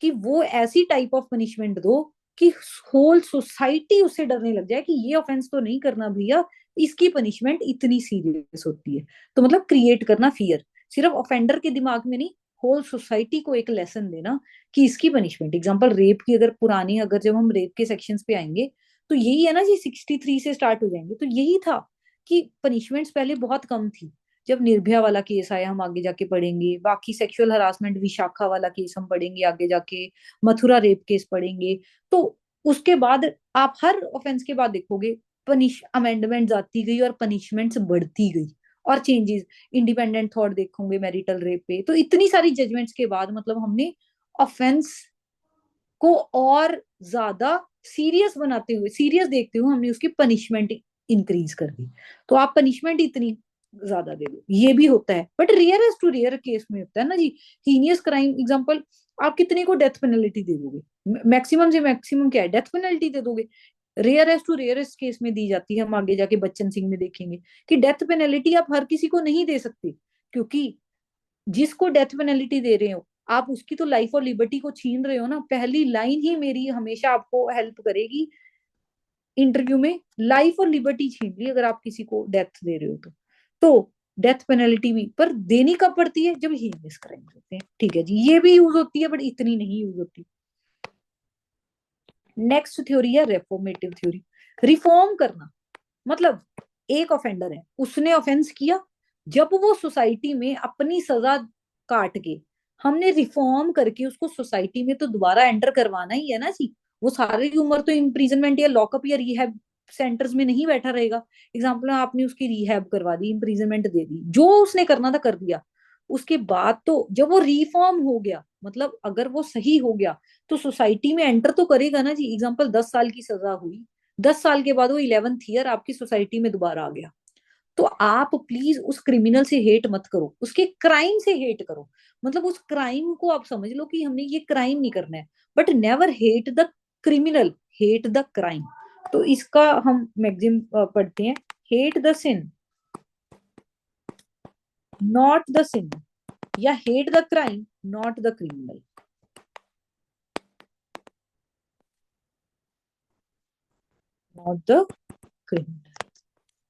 कि वो ऐसी टाइप ऑफ पनिशमेंट दो कि होल सोसाइटी उससे डरने लग जाए कि ये ऑफेंस तो नहीं करना भैया, इसकी पनिशमेंट इतनी सीरियस होती है। तो मतलब क्रिएट करना फियर, सिर्फ ऑफेंडर के दिमाग में नहीं, होल सोसाइटी को एक लेसन देना कि इसकी पनिशमेंट। एग्जाम्पल रेप की, अगर पुरानी, अगर जब हम रेप के सेक्शंस पे आएंगे तो यही है ना जी, 63 से स्टार्ट हो जाएंगे। तो यही था कि पनिशमेंट्स पहले बहुत कम थी। जब निर्भया वाला केस आया हम आगे जाके पढ़ेंगे, बाकी सेक्सुअल हरासमेंट विशाखा वाला केस हम पढ़ेंगे आगे जाके, मथुरा रेप केस पढ़ेंगे। तो उसके बाद आप हर ऑफेंस के बाद देखोगे पनिश अमेंडमेंट आती गई और पनिशमेंट्स बढ़ती गई और चेंजेस। इंडिपेंडेंट थॉट देखोगे मैरिटल रेप पे, तो इतनी सारी जजमेंट्स के बाद मतलब हमने ऑफेंस को और ज्यादा सीरियस बनाते हुए, सीरियस देखते हुए हमने उसकी पनिशमेंट इंक्रीज कर दी। तो आप पनिशमेंट इतनी ज्यादा दे दो, ये भी होता है, but rarest to rare case में होता है ना जी। हीनियस क्राइम, एग्जांपल, आप कितने को डेथ पेनल्टी दे दोगे? मैक्सिमम से मैक्सिमम क्या है? डेथ पेनल्टी दे दोगे। रेयरेस्ट टू रेयरेस्ट केस में दी जाती है, हम आगे जाके बच्चन सिंह में देखेंगे कि डेथ पेनल्टी आप हर किसी को नहीं दे सकते, क्योंकि जिसको डेथ पेनल्टी दे रहे हो आप उसकी तो लाइफ और लिबर्टी को छीन रहे हो ना। पहली लाइन ही मेरी हमेशा आपको हेल्प करेगी इंटरव्यू में, लाइफ और लिबर्टी छीन ली अगर आप किसी को डेथ दे रहे हो तो। डेथ पेनल्टी भी, पर देनी कब पड़ती है, जब हीनियस क्राइम होते हैं। ठीक है जी, ये भी यूज होती है बट इतनी नहीं यूज होती। नेक्स्ट थ्योरी है रेफॉर्मेटिव थ्योरी। रिफॉर्म करना मतलब एक ऑफेंडर है, उसने ऑफेंस किया, जब वो सोसाइटी में अपनी सजा काट के हमने रिफॉर्म करके उसको सोसाइटी में तो दोबारा एंटर करवाना ही है ना जी। वो सारी उम्र तो इम्प्रीजनमेंट या लॉकअप या रिहैब सेंटर्स में नहीं बैठा रहेगा। एग्जाम्पल, आपने उसकी रिहैब करवा दी, इम्प्रीजनमेंट दे दी, जो उसने करना था कर दिया। उसके बाद तो जब वो रिफॉर्म हो गया, मतलब अगर वो सही हो गया, तो सोसाइटी में एंटर तो करेगा ना जी। एग्जाम्पल, 10 साल की सजा हुई, 10 साल के बाद वो 11th ईयर आपकी सोसाइटी में दोबारा आ गया, तो आप प्लीज उस क्रिमिनल से हेट मत करो, उसके क्राइम से हेट करो। मतलब उस क्राइम को आप समझ लो कि हमने ये क्राइम नहीं करना है, but never hate the criminal, hate the crime. तो इसका हम मैक्सिम पढ़ते हैं, hate the sin not the sin, या hate the crime not the criminal. Not the criminal.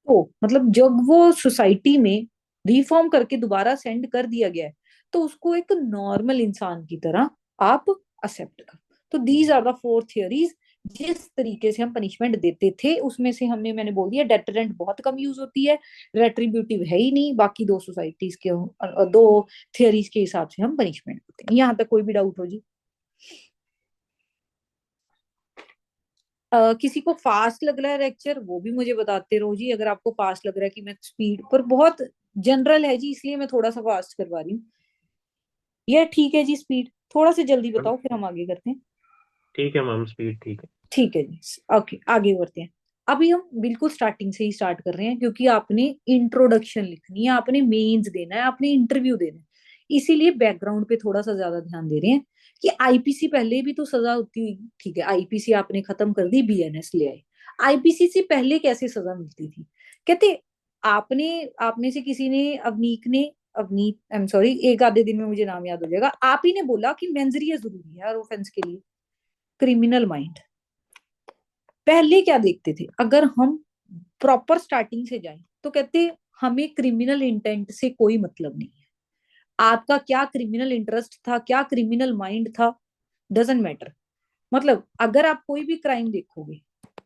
तो मतलब जब वो सोसाइटी में रिफॉर्म करके दोबारा सेंड कर दिया गया है, तो उसको एक नॉर्मल इंसान की तरह आप एक्सेप्ट करो। तो दीज आर द 4 थियरीज। जिस तरीके से हम पनिशमेंट देते थे उसमें से हमने, मैंने बोल दिया, डेटरेंट बहुत कम यूज होती है, रेट्रीब्यूटिव है ही नहीं। बाकी दो सोसाइटीज के, दो थियरीज के हिसाब से हम पनिशमेंट देते हैं। यहाँ तक कोई भी डाउट हो जी? किसी को फास्ट लग रहा है लेक्चर, वो भी मुझे बताते रहो जी। अगर आपको फास्ट लग रहा है कि मैं स्पीड पर, बहुत जनरल है जी, इसलिए मैं थोड़ा सा फास्ट करवा रही हूँ। ये ठीक है जी, स्पीड थोड़ा सा जल्दी मैम बताओ, फिर हम आगे करते हैं। ठीक है मैम, स्पीड ठीक है। ठीक है जी, ओके, आगे बढ़ते हैं। अभी हम बिल्कुल स्टार्टिंग से ही स्टार्ट कर रहे हैं, क्योंकि आपने इंट्रोडक्शन लिखनी है, आपने मेंस देना है, आपने इंटरव्यू देना है, इसीलिए बैकग्राउंड पे थोड़ा सा ज्यादा ध्यान दे रहे हैं कि आईपीसी पहले भी तो सजा होती हुई। ठीक है, आईपीसी आपने खत्म कर दी, बीएनएस ले आए। आईपीसी से पहले कैसे सजा मिलती थी? कहते, आपने, आपने से किसी ने, अवनीक ने, अवनीत, आई एम सॉरी, एक आधे दिन में मुझे नाम याद हो जाएगा, आप ही ने बोला कि मेंजरिया जरूरी है हर ऑफेंस के लिए। क्रिमिनल माइंड पहले क्या देखते थे? अगर हम प्रॉपर स्टार्टिंग से जाएं तो कहते, हमें क्रिमिनल इंटेंट से कोई मतलब नहीं है। आपका क्या क्रिमिनल इंटरेस्ट था, क्या क्रिमिनल माइंड था, डजेंट मैटर। मतलब अगर आप कोई भी क्राइम देखोगे,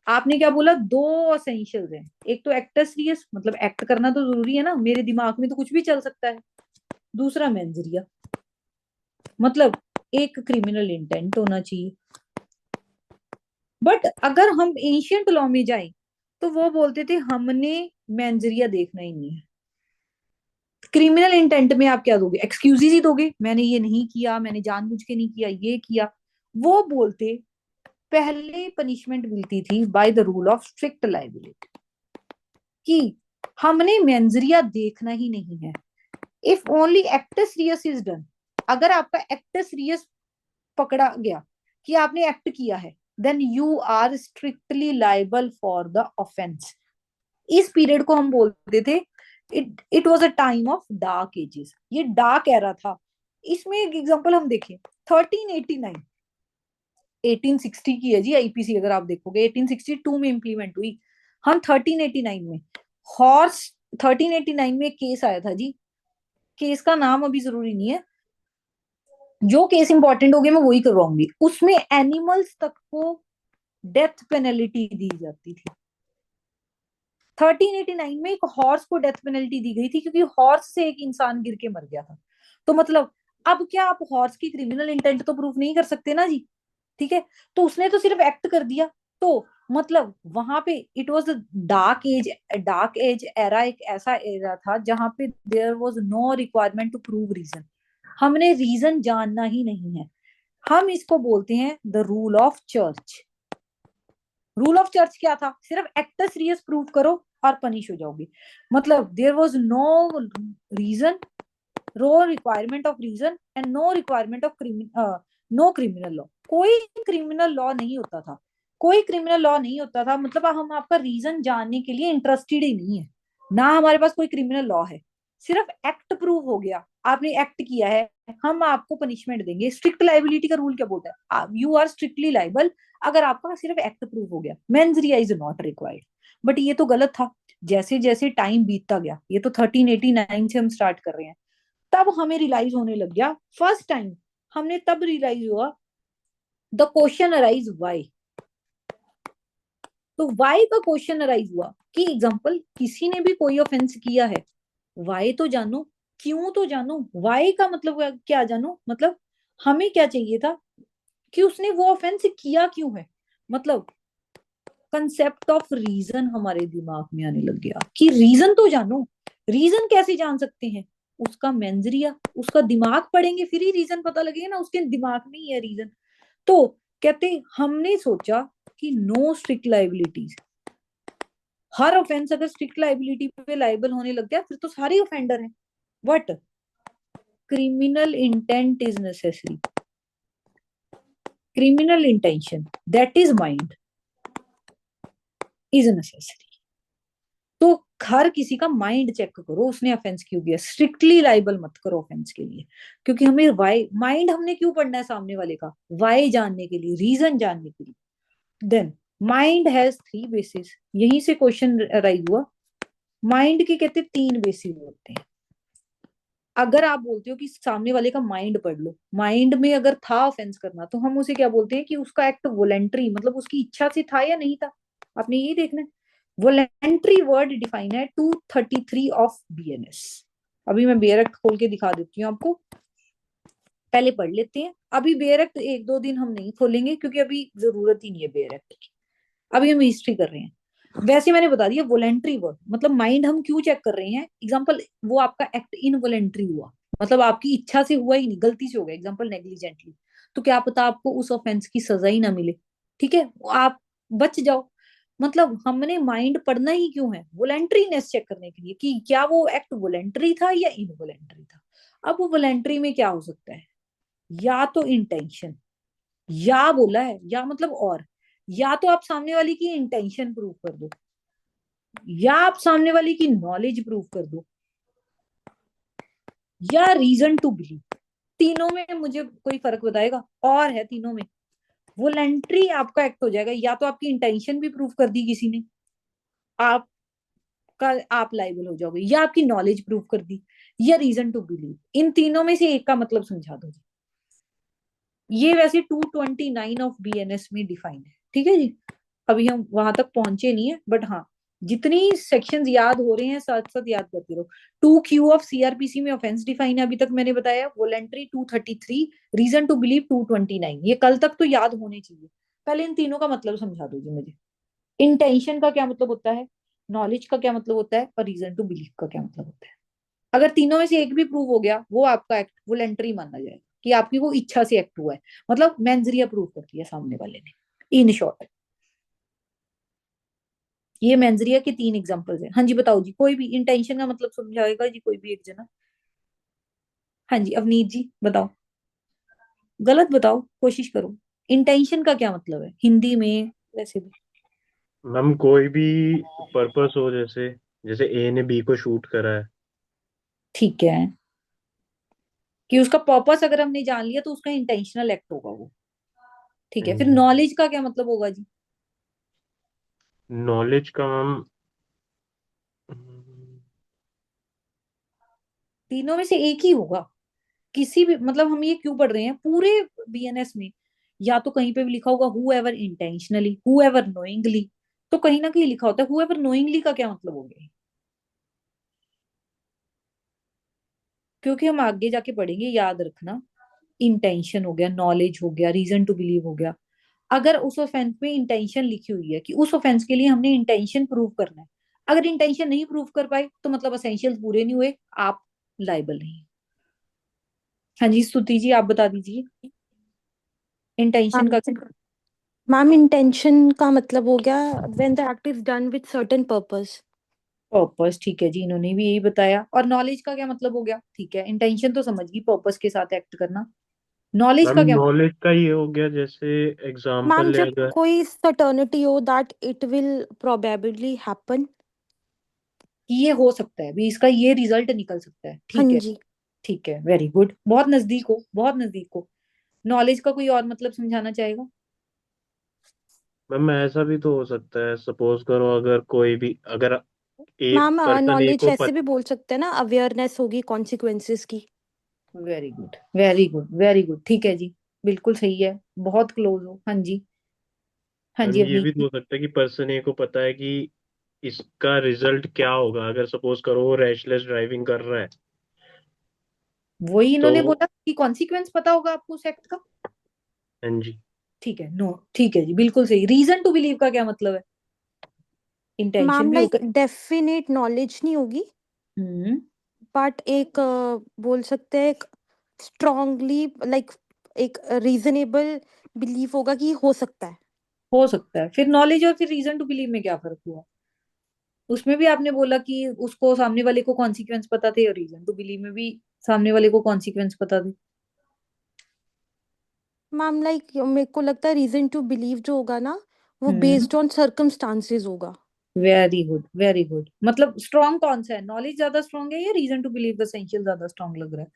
आपने क्या बोला, दो असेंशियल्स हैं। एक तो एक्टर सीरियस, मतलब एक्ट करना तो जरूरी है ना, मेरे दिमाग में तो कुछ भी चल सकता है। दूसरा मेंजरिया, मतलब एक क्रिमिनल इंटेंट होना चाहिए। बट अगर हम एंशियंट लॉ में जाएं तो वो बोलते थे हमने मेंजरिया देखना ही नहीं है। क्रिमिनल इंटेंट में आप क्या दोगे? एक्सक्यूजेज ही दोगे, मैंने ये नहीं किया, मैंने जानबूझ के नहीं किया, ये किया। वो बोलते, पहले पनिशमेंट मिलती थी by the rule of strict liability, कि हमने मेंजरिया देखना ही नहीं है। If only actus reus is done, अगर आपका एक्टस रियस पकड़ा गया कि आपने एक्ट किया है, then you are strictly liable for the offence. इस पीरियड को हम बोलते थे, it was a time of dark ages, ये डार्क एरा था। इसमें एक एग्जांपल हम देखें, 1389, 1860 की है जी आईपीसी। अगर आप देखोगे 1862 में इंप्लीमेंट हुई, हम 1389 में, हॉर्स, 1389 में एक केस आया था जी। केस का नाम अभी जरूरी नहीं है, जो केस इंपॉर्टेंट हो गया मैं वही करवाऊंगी। उसमें एनिमल्स तक को डेथ पेनल्टी दी जाती थी। 1389 में एक हॉर्स को डेथ पेनल्टी दी गई थी, क्योंकि हॉर्स से एक इंसान गिर के मर गया था। तो मतलब अब क्या आप हॉर्स की क्रिमिनल इंटेंट तो प्रूफ नहीं कर सकते ना जी। ठीक है, तो उसने तो सिर्फ एक्ट कर दिया। तो मतलब वहां पे it was dark age, dark age era, एक ऐसा एरा था जहां पे there was no requirement to prove reason. हमने रीजन जानना ही नहीं है। हम इसको बोलते हैं the rule of church. Rule of church क्या था? सिर्फ एक्टस रियस प्रूव करो और पनिश हो जाओगे। मतलब there was no reason, no requirement of reason and no requirement of no criminal law. कोई क्रिमिनल लॉ नहीं होता था, कोई क्रिमिनल लॉ नहीं होता था। मतलब हम आपका रीजन जानने के लिए इंटरेस्टेड ही नहीं है, ना हमारे पास कोई क्रिमिनल लॉ है। सिर्फ एक्ट प्रूव हो गया, आपने एक्ट किया है, हम आपको पनिशमेंट देंगे। स्ट्रिक्ट लाइबिलिटी का रूल क्या बोलता है? यू आर स्ट्रिक्टली लाइबल अगर आपका सिर्फ एक्ट प्रूव हो गया। Mains Riya is not required. But ये तो गलत था। जैसे जैसे टाइम बीतता गया, ये तो 1389 से हम स्टार्ट कर रहे हैं, तब हमें रियलाइज होने लग गया, फर्स्ट टाइम हमने तब रियलाइज हुआ, द क्वेश्चन अराइज वाई। तो वाई का क्वेश्चन अराइज हुआ कि एग्जाम्पल किसी ने भी कोई ऑफेंस किया है, वाई तो जानो, क्यों तो जानो, वाई का मतलब क्या जानो, मतलब हमें क्या चाहिए था कि उसने वो ऑफेंस किया क्यों है, मतलब कंसेप्ट ऑफ रीजन हमारे दिमाग में आने लग गया कि रीजन तो जानो। रीजन कैसे जान सकते हैं? उसका मेंजरिया, उसका दिमाग पढ़ेंगे फिर ही रीजन पता लगेगा ना, उसके दिमाग में ही है रीजन। तो कहते हमने सोचा कि नो स्ट्रिक्ट लाइबिलिटीज, हर ऑफेंस अगर स्ट्रिक्ट लाइबिलिटी पे लाइबल होने लग गया फिर तो सारे ऑफेंडर हैं। But criminal intent is necessary, criminal intention that is mind is necessary. तो हर किसी का माइंड चेक करो, उसने ऑफेंस क्यों किया, स्ट्रिक्टली लाइबल मत करो ऑफेंस के लिए। क्योंकि हमें वाई, माइंड हमने क्यों पढ़ना है सामने वाले का, वाई जानने के लिए, रीजन जानने के लिए। Then mind has three basis, यहीं से क्वेश्चन राइज हुआ। माइंड के कहते तीन बेसिस होते हैं। अगर आप बोलते हो कि सामने वाले का माइंड पढ़ लो, माइंड में अगर था ऑफेंस करना, तो हम उसे क्या बोलते हैं कि उसका एक्ट वॉलेंट्री, मतलब उसकी इच्छा से था या नहीं था, आपने यही देखना है। वॉलेंट्री वर्ड डिफाइन है 233 ऑफ बीएनएस। अभी मैं बेयर एक्ट खोल के दिखा देती हूँ आपको, पहले पढ़ लेते हैं। अभी बेयर एक्ट एक दो दिन हम नहीं खोलेंगे क्योंकि अभी जरूरत ही नहीं है बेयर एक्ट की, अभी हम हिस्ट्री कर रहे हैं। वैसे मैंने बता दिया वॉलेंट्री वर्ड मतलब माइंड हम क्यों चेक कर रहे हैं। एग्जाम्पल, वो आपका एक्ट इनवॉलेंट्री हुआ, मतलब आपकी इच्छा से हुआ ही नहीं, गलती से हो गया, एग्जाम्पल नेग्लिजेंटली, तो क्या पता आपको उस ऑफेंस की सजा ही ना मिले, ठीक है, आप बच जाओ। मतलब हमने माइंड पढ़ना ही क्यों है, वॉलेंट्रीनेस चेक करने के लिए कि क्या वो एक्ट वॉलेंट्री था या इनवॉलेंट्री था। अब वो वॉलेंट्री में क्या हो सकता है, या तो इंटेंशन, या बोला है या मतलब और, या तो आप सामने वाली की इंटेंशन प्रूव कर दो, या आप सामने वाली की नॉलेज प्रूव कर दो, या रीजन टू बिलीव। तीनों में मुझे कोई फर्क बताएगा, और है तीनों में। वोलेंट्री आपका एक्ट हो जाएगा, या तो आपकी इंटेंशन भी प्रूव कर दी किसी ने, आपका आप लाइबल हो जाओगे, या आपकी नॉलेज प्रूव कर दी, या रीजन टू बिलीव। इन तीनों में से एक का मतलब समझा दो। ये वैसे 229 ऑफ बीएनएस में डिफाइन है, ठीक है जी। अभी हम वहां तक पहुंचे नहीं है, बट हाँ जितनी सेक्शंस याद हो रहे हैं साथ साथ याद करते रहो। 2Q ऑफ सीआरपीसी में ऑफेंस डिफाइन है, अभी तक मैंने बताया, वॉलेंट्री 233, रीजन टू बिलीव 229, ये कल तक तो याद होने चाहिए। पहले इन तीनों का मतलब समझा दो जी मुझे। इंटेंशन का क्या मतलब होता है, नॉलेज का क्या मतलब होता है, और रीजन टू बिलीव का क्या मतलब होता है। अगर तीनों में से एक भी प्रूव हो गया, वो आपका एक्ट वॉलेंटरी माना जाएगा, कि आपकी वो इच्छा से एक्ट हुआ है, मतलब मेंजरिया प्रूव कर दिया सामने वाले ने। इन शॉर्ट ये मेंजरिया के तीन एग्जांपल्स हैं। हाँ जी बताओ जी, कोई भी इंटेंशन का मतलब समझाएगा जी, कोई भी एक जना। हाँ जी अवनीत जी बताओ, गलत बताओ, कोशिश करो। इंटेंशन का क्या मतलब है हिंदी में, वैसे भी। मैम कोई भी पर्पस हो, जैसे जैसे ए ने बी को शूट करा है। ठीक है, कि उसका पर्पस अगर हमने जान लिया तो उसका इंटेंशनल एक्ट होगा वो। ठीक है, फिर नॉलेज का क्या मतलब होगा जी। नॉलेज का मैम तीनों में से एक ही होगा, किसी भी, मतलब हम ये क्यों पढ़ रहे हैं पूरे बीएनएस में, या तो कहीं पे भी लिखा होगा who ever intentionally, who ever knowingly, तो कहीं ना कहीं लिखा होता है हु एवर नोइंगली का क्या मतलब हो गया, क्योंकि हम आगे जाके पढ़ेंगे, याद रखना। इंटेंशन हो गया, नॉलेज हो गया, रीजन टू बिलीव हो गया। अगर उस ऑफेंस में इंटेंशन लिखी हुई है कि उस ऑफेंस के लिए हमने इंटेंशन प्रूव करना है, अगर इंटेंशन नहीं प्रूव कर पाए तो मतलब असेंशियल्स पूरे नहीं हुए, आप लाइबल नहीं। हाँ जी स्तुति जी आप बता दीजिए इंटेंशन मैम का। मैम इंटेंशन का मतलब हो गया when the act is done with certain purpose. Purpose, ठीक है जी, इन्होंने भी यही बताया। और नॉलेज का क्या मतलब हो गया, ठीक है, इंटेंशन तो समझ गई, पर्पस के साथ एक्ट करना। नॉलेज मैम का क्या, नॉलेज का ये हो गया, जैसे मैम एग्जाम्पल है जब अगर। कोई सर्टेनिटी हो that it will probably happen. कि ये हो सकता है भी, इसका ये रिजल्ट निकल सकता है, हाँ ठीक है। जी। ठीक है, वेरी गुड, बहुत नजदीक हो, बहुत नजदीक हो। नॉलेज का कोई और मतलब समझाना चाहेगा। मैम ऐसा भी तो हो सकता है, सपोज करो अगर कोई भी, अगर एक मैम पर्सन ए नॉलेज को ऐसे भी बोल सकते हैं ना, अवेयरनेस होगी कॉन्सिक्वेंसेस की। Very good, very good, very good, ठीक है जी, बिल्कुल सही है, बहुत क्लोज हो। हाँ जी, हाँ मैम जी ये अवनीत भी तो जी। हो सकता है कि पर्सन ए को पता है कि इसका रिजल्ट क्या होगा, अगर सपोज करो वो रैशलेस ड्राइविंग कर रहा है वही तो। इन्होंने बोला कि कॉन्सिक्वेंस पता होगा आपको उस एक्ट का। हाँ जी। ठीक है, नो ठीक है जी, बिल्कुल सही। रीजन टू बिलीव का क्या मतलब है? इंटेंशन मैम भी लाइक होगा। डेफिनेट नॉलेज नहीं होगी, हम्म। बट एक बोल सकते हैं एक स्ट्रांगली लाइक एक रीजनेबल बिलीफ होगा कि हो सकता है। हो सकता है, फिर नॉलेज और फिर रीजन टू बिलीव में क्या फर्क हुआ? उसमें भी आपने बोला कि उसको सामने वाले को कॉन्सिक्वेंस पता थे, और रीजन टू बिलीव में भी सामने वाले को कॉन्सिक्वेंस पता थे। मैम लाइक मेरे को लगता है रीजन टू बिलीव जो होगा ना, वो हम्म। बेस्ड ऑन सर्कमस्टांसेस होगा। Very good, very good. मतलब स्ट्रॉन्ग कौन सा है, नॉलेज ज्यादा स्ट्रॉन्ग है या reason to believe the essential ज्यादा स्ट्रॉन्ग लग रहा है?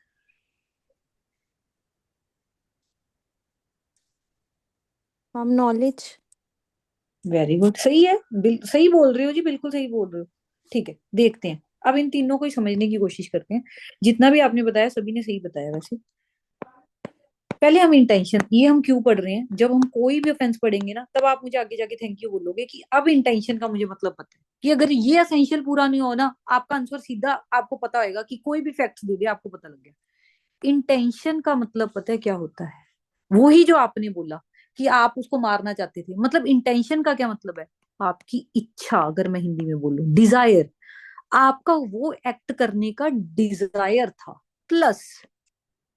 Ma'am knowledge. वेरी गुड, सही है, सही बोल रहे हो जी, बिल्कुल सही बोल रहे हो। ठीक है, देखते हैं अब इन तीनों को ही समझने की कोशिश करते हैं। जितना भी आपने बताया सभी ने सही बताया वैसे। पहले हम इंटेंशन, ये हम क्यों पढ़ रहे हैं, जब हम कोई भी ऑफेंस पढ़ेंगे ना तब आप मुझे आगे जाके थैंक यू बोलोगे कि अब इंटेंशन का मुझे मतलब पता है, कि अगर ये एसेंशियल पूरा नहीं हो ना, आपका आंसर सीधा आपको पता होगा, कि कोई भी फैक्ट दे दे आपको पता लग गया। इंटेंशन का मतलब पता है क्या होता है? वही जो आपने बोला कि आप उसको मारना चाहते थे, मतलब इंटेंशन का क्या मतलब है? आपकी इच्छा, अगर मैं हिंदी में बोलूं डिजायर, आपका वो एक्ट करने का डिजायर था। प्लस,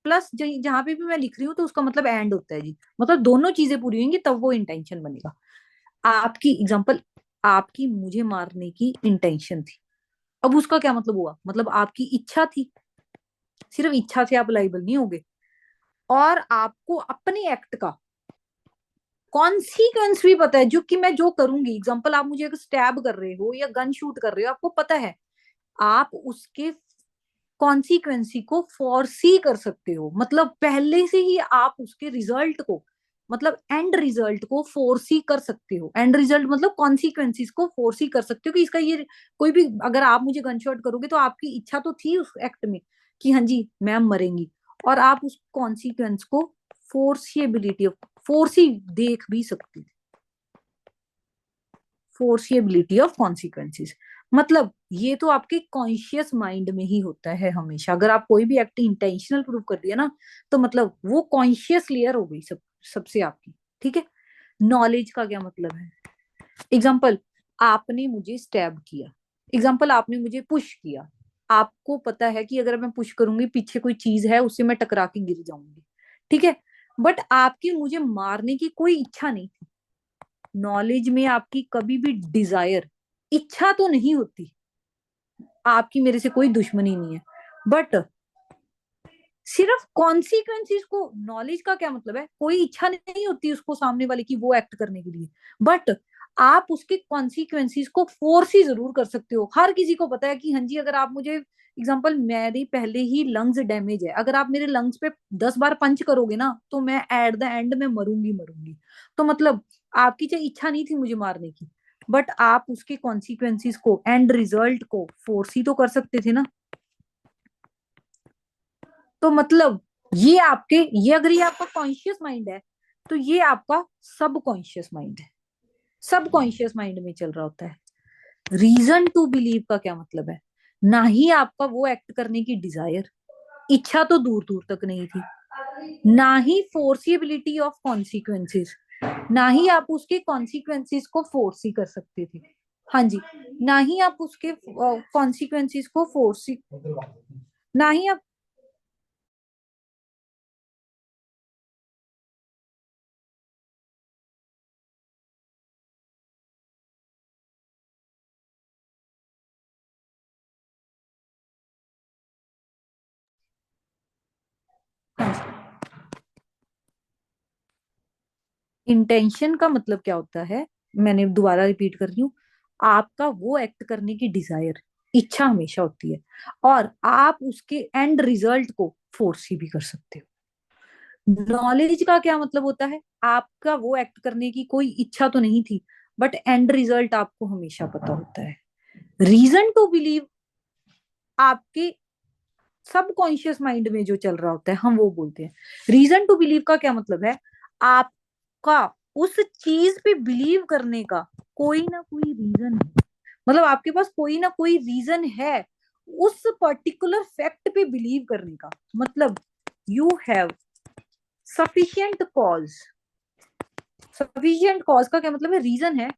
प्लस जहां पे भी मैं लिख रही हूँ तो उसका मतलब एंड होता है जी, मतलब दोनों चीजें पूरी होंगी तब वो इंटेंशन बनेगा। आपकी एग्जांपल, आपकी मुझे मारने की इंटेंशन थी, अब उसका क्या मतलब हुआ? मतलब आपकी इच्छा थी, सिर्फ इच्छा से आप लाइबल नहीं होगे। और आपको अपने एक्ट का कॉन्सिक्वेंस भी पता है, जो कि मैं जो करूंगी, एग्जांपल आप मुझे अगर स्टैब कर रहे हो या गन शूट कर रहे हो, आपको पता है आप उसके कॉन्सिक्वेंसी को फोरसी कर सकते हो, मतलब पहले से ही आप उसके रिजल्ट को, मतलब एंड रिजल्ट को फोरसी कर सकते हो। एंड रिजल्ट मतलब कॉन्सिक्वेंसीज को फोरसी कर सकते हो कि इसका ये कोई भी, अगर आप मुझे गन शॉट करोगे तो आपकी इच्छा तो थी उस एक्ट में कि हाँ जी मैम मरेंगी, और आप उस कॉन्सिक्वेंस को फोर्सिएबिलिटी ऑफ, फोर्सी देख भी सकते थे, फोर्सिएबिलिटी ऑफ कॉन्सिक्वेंसेस। मतलब ये तो आपके कॉन्शियस माइंड में ही होता है हमेशा। अगर आप कोई भी एक्ट इंटेंशनल प्रूव कर दिया ना, तो मतलब वो कॉन्शियस लेयर हो गई सबसे आपकी। ठीक है, नॉलेज का क्या मतलब है? एग्जाम्पल, आपने मुझे स्टैब किया, एग्जाम्पल आपने मुझे पुश किया, आपको पता है कि अगर मैं पुश करूंगी पीछे कोई चीज है उससे मैं टकरा के गिर जाऊंगी। ठीक है, बट आपकी मुझे मारने की कोई इच्छा नहीं थी। नॉलेज में आपकी कभी भी डिजायर, इच्छा तो नहीं होती, आपकी मेरे से कोई दुश्मनी नहीं है, बट सिर्फ कॉन्सिक्वेंसेस को, नॉलेज का क्या मतलब है, कोई इच्छा नहीं होती उसको सामने वाले की वो एक्ट करने के लिए, बट आप उसके कॉन्सिक्वेंसेस को फोर्स ही जरूर कर सकते हो। हर किसी को पता है कि हाँ जी, अगर आप मुझे एग्जाम्पल, मेरी पहले ही लंग्स डैमेज है, अगर आप मेरे लंग्स पे 10 बार पंच करोगे ना तो मैं एट द एंड में मरूंगी मरूंगी। तो मतलब आपकी चाहे इच्छा नहीं थी मुझे मारने की, बट आप उसके कॉन्सिक्वेंसेस को, एंड रिजल्ट को फोर्स ही तो कर सकते थे ना। तो मतलब ये आपके, ये अगर ये आपका कॉन्शियस माइंड है तो ये आपका सब कॉन्शियस माइंड है, सब कॉन्शियस माइंड में चल रहा होता है। रीजन टू बिलीव का क्या मतलब है? ना ही आपका वो एक्ट करने की डिजायर, इच्छा तो दूर दूर तक नहीं थी, ना ही फोर्सिबिलिटी ऑफ कॉन्सिक्वेंसेस, ना ही आप उसके कॉन्सिक्वेंसेस को फोर्स ही कर सकते थे। हाँ जी, ना ही आप उसके कॉन्सिक्वेंसेस को फोर्स, ना ही आप, हाँ जी, इंटेंशन का मतलब क्या होता है, मैंने दोबारा रिपीट कर रही हूँ, आपका वो एक्ट करने की डिजायर, इच्छा हमेशा होती है, और आप उसके एंड रिजल्ट को फोर्स ही भी कर सकते हो। नॉलेज का क्या मतलब होता है? आपका वो एक्ट करने की कोई इच्छा तो नहीं थी, बट एंड रिजल्ट आपको हमेशा पता होता है। रीजन टू बिलीव आपके सबकॉन्शियस माइंड में जो चल रहा होता है हम वो बोलते हैं। रीजन टू बिलीव का क्या मतलब है? आपका उस चीज पे बिलीव करने का कोई ना कोई रीजन है, मतलब आपके पास कोई ना कोई रीजन है उस पर्टिकुलर फैक्ट पे बिलीव करने का। मतलब you have sufficient cause. Sufficient cause का क्या मतलब है? रीजन है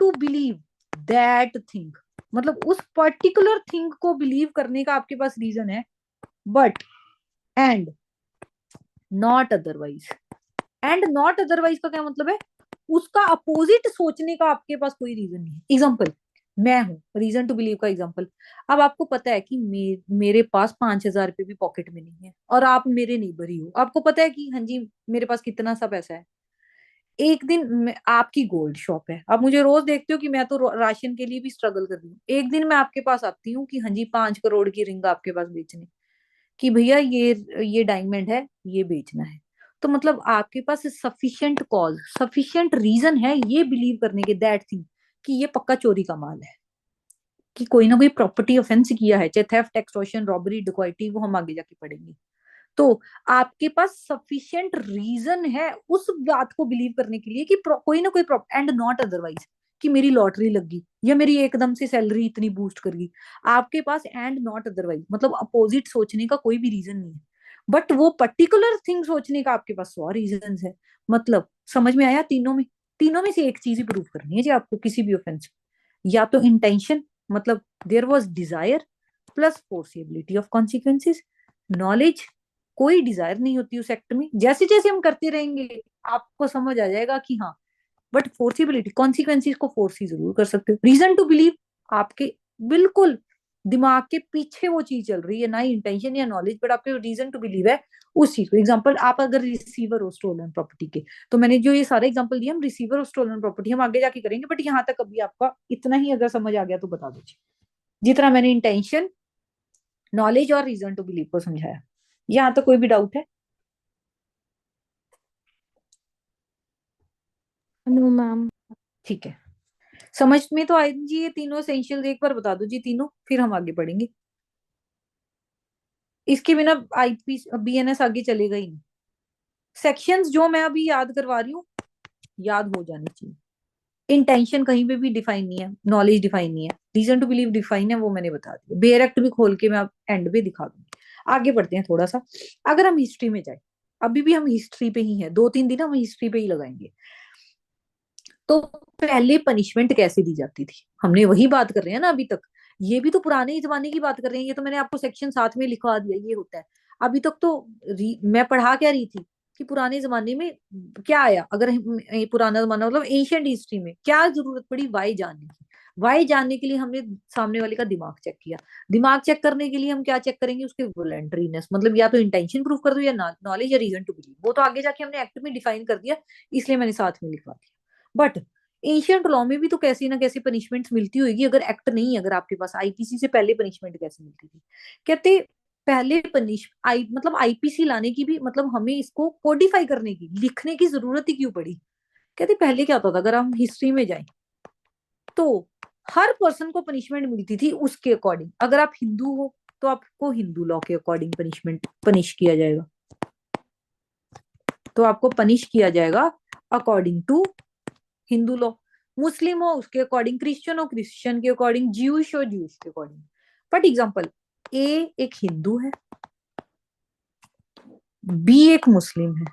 टू बिलीव दैट थिंग, मतलब उस पर्टिकुलर थिंग को बिलीव करने का आपके पास रीजन है, but and not otherwise. And not otherwise का क्या मतलब है? उसका अपोजिट सोचने का आपके पास कोई रीजन नहीं है। एग्जाम्पल मैं हूं, रीजन टू बिलीव का एग्जाम्पल। अब आपको पता है कि मेरे पास 5,000 रुपये भी पॉकेट में नहीं है, और आप मेरे नेबर ही हो, आपको पता है कि हाँ जी मेरे पास कितना सा पैसा है। एक दिन आपकी गोल्ड शॉप है, आप मुझे रोज देखते हो कि मैं तो राशन के लिए भी स्ट्रगल कर रही हूँ। एक दिन मैं आपके पास आती हूँ कि हाँ जी 5 करोड़ की रिंग आपके पास बेचने, कि भैया ये डायमंड है, ये बेचना है। तो मतलब आपके पास सफिशिएंट कॉज, सफिशिएंट रीजन है ये बिलीव करने के दैट थिंग कि ये पक्का चोरी का माल है, कि कोई ना कोई प्रॉपर्टी ऑफेंस किया है, चाहे थेफ्ट, एक्सटॉर्शन, रॉबरी, डकैती, वो हम आगे जाके पढ़ेंगे। तो आपके पास सफिशिएंट रीजन है उस बात को बिलीव करने के लिए कि कोई ना कोई एंड नॉट अदरवाइज, कि मेरी लॉटरी लग गई या मेरी एकदम से सैलरी इतनी बूस्ट कर गई। आपके पास एंड नॉट अदरवाइज मतलब अपोजिट सोचने का कोई भी रीजन नहीं है, बट वो पर्टिकुलर थिंग सोचने का आपके पास 100 रीजन है। मतलब समझ में आया? तीनों में से एक चीज ही प्रूव करनी है जी आपको किसी भी ऑफेंस। या तो इंटेंशन, मतलब there was desire plus foreseeability of consequences. Knowledge, कोई डिजायर नहीं होती उस एक्ट में, जैसे जैसे हम करते रहेंगे आपको समझ आ जाएगा कि हाँ, बट फोर्सिबिलिटी, कॉन्सिक्वेंसेस को फोर्स ही जरूर कर सकते हो। रीजन टू बिलीव आपके बिल्कुल दिमाग के पीछे वो चीज चल रही है, ना ही इंटेंशन या नॉलेज, बट आपके रीजन टू बिलीव है उस चीज को। एग्जाम्पल, आप अगर रिसीवर हो स्टोलन प्रॉपर्टी के, तो मैंने जो ये सारे एग्जाम्पल दिए हम रिसीवर ऑफ स्टोलन प्रॉपर्टी हम आगे जाके करेंगे, बट यहाँ तक अभी आपका इतना ही अगर समझ आ गया तो बता दीजिए, जितना मैंने इंटेंशन, नॉलेज और रीजन टू बिलीव को समझाया। यहाँ तक कोई भी डाउट है? No ma'am. ठीक है, समझ में तो आई जी ये तीनों एसेंशियल्स, एक बार बता दो जी तीनों, फिर हम आगे बढ़ेंगे। इसके बिना आईपी बीएनएस आगे चलेगा ही नहीं। सेक्शंस जो मैं अभी याद करवा रही हूँ याद हो जानी चाहिए। इंटेंशन कहीं पे भी डिफाइन नहीं है, नॉलेज डिफाइन नहीं है, रीजन टू बिलीव डिफाइन है, वो मैंने बता दिया। बेयर एक्ट भी खोल के मैं एंड पे दिखा दूंगी। आगे बढ़ते हैं थोड़ा सा। अगर हम हिस्ट्री में जाए, अभी भी हम हिस्ट्री पे ही है, 2-3 दिन हम हिस्ट्री पे ही लगाएंगे। तो पहले पनिशमेंट कैसे दी जाती थी, हमने वही बात कर रहे हैं ना अभी तक। ये भी तो पुराने जमाने की बात कर रहे हैं, ये तो मैंने आपको सेक्शन साथ में लिखवा दिया ये होता है। अभी तक तो मैं पढ़ा क्या रही थी कि पुराने जमाने में क्या आया। अगर पुराना जमाना मतलब एशियंट हिस्ट्री में क्या जरूरत पड़ी वाई जानने की। वाई जानने के लिए हमने सामने वाले का दिमाग चेक किया। दिमाग चेक करने के लिए हम क्या चेक करेंगे? उसके वॉलंटरीनेस, मतलब या तो इंटेंशन प्रूफ कर दो या नॉलेज या रीजन टू बिलीव। वो तो आगे जाके हमने एक्ट में डिफाइन कर दिया, इसलिए मैंने साथ में लिखवा दिया। बट एशियंट लॉ में भी तो कैसी ना कैसी पनिशमेंट मिलती होगी। अगर एक्ट नहीं है, अगर आपके पास आईपीसी से पहले पनिशमेंट कैसे मिलती थी? कहते पहले मतलब आईपीसी लाने की भी, मतलब हमें इसको कोडिफाई करने की, लिखने की जरूरत ही क्यों पड़ी? कहते पहले क्या होता था, अगर हम हिस्ट्री में जाए तो हर पर्सन को पनिशमेंट मिलती थी उसके अकॉर्डिंग। अगर आप हिंदू हो तो आपको हिंदू लॉ के अकॉर्डिंग पनिश किया जाएगा, तो आपको पनिश किया जाएगा अकॉर्डिंग टू हिंदू लॉ। मुस्लिम हो उसके अकॉर्डिंग, क्रिश्चियन हो क्रिश्चियन के अकॉर्डिंग, ज्यूश हो ज्यूश के अकॉर्डिंग। बट एग्जाम्पल, ए एक हिंदू है, बी एक मुस्लिम है,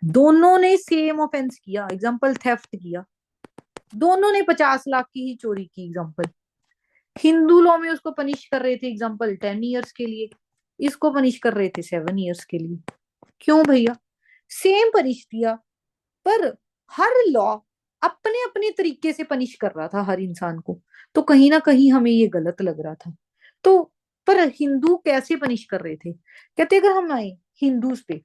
दोनों ने सेम ऑफेंस किया, एग्जाम्पल थेफ्ट किया, दोनों ने 50 लाख की ही चोरी की। एग्जाम्पल, हिंदू लॉ में उसको पनिश कर रहे थे एग्जाम्पल 10 ईयर्स के लिए, इसको पनिश कर रहे थे 7 ईयर्स के लिए। क्यों भैया? सेम पनिश दिया, पर हर लॉ अपने अपने तरीके से पनिश कर रहा था हर इंसान को। तो कहीं ना कहीं हमें ये गलत लग रहा था। तो पर हिंदू कैसे पनिश कर रहे थे? कहते अगर हम आए हिंदूज पे,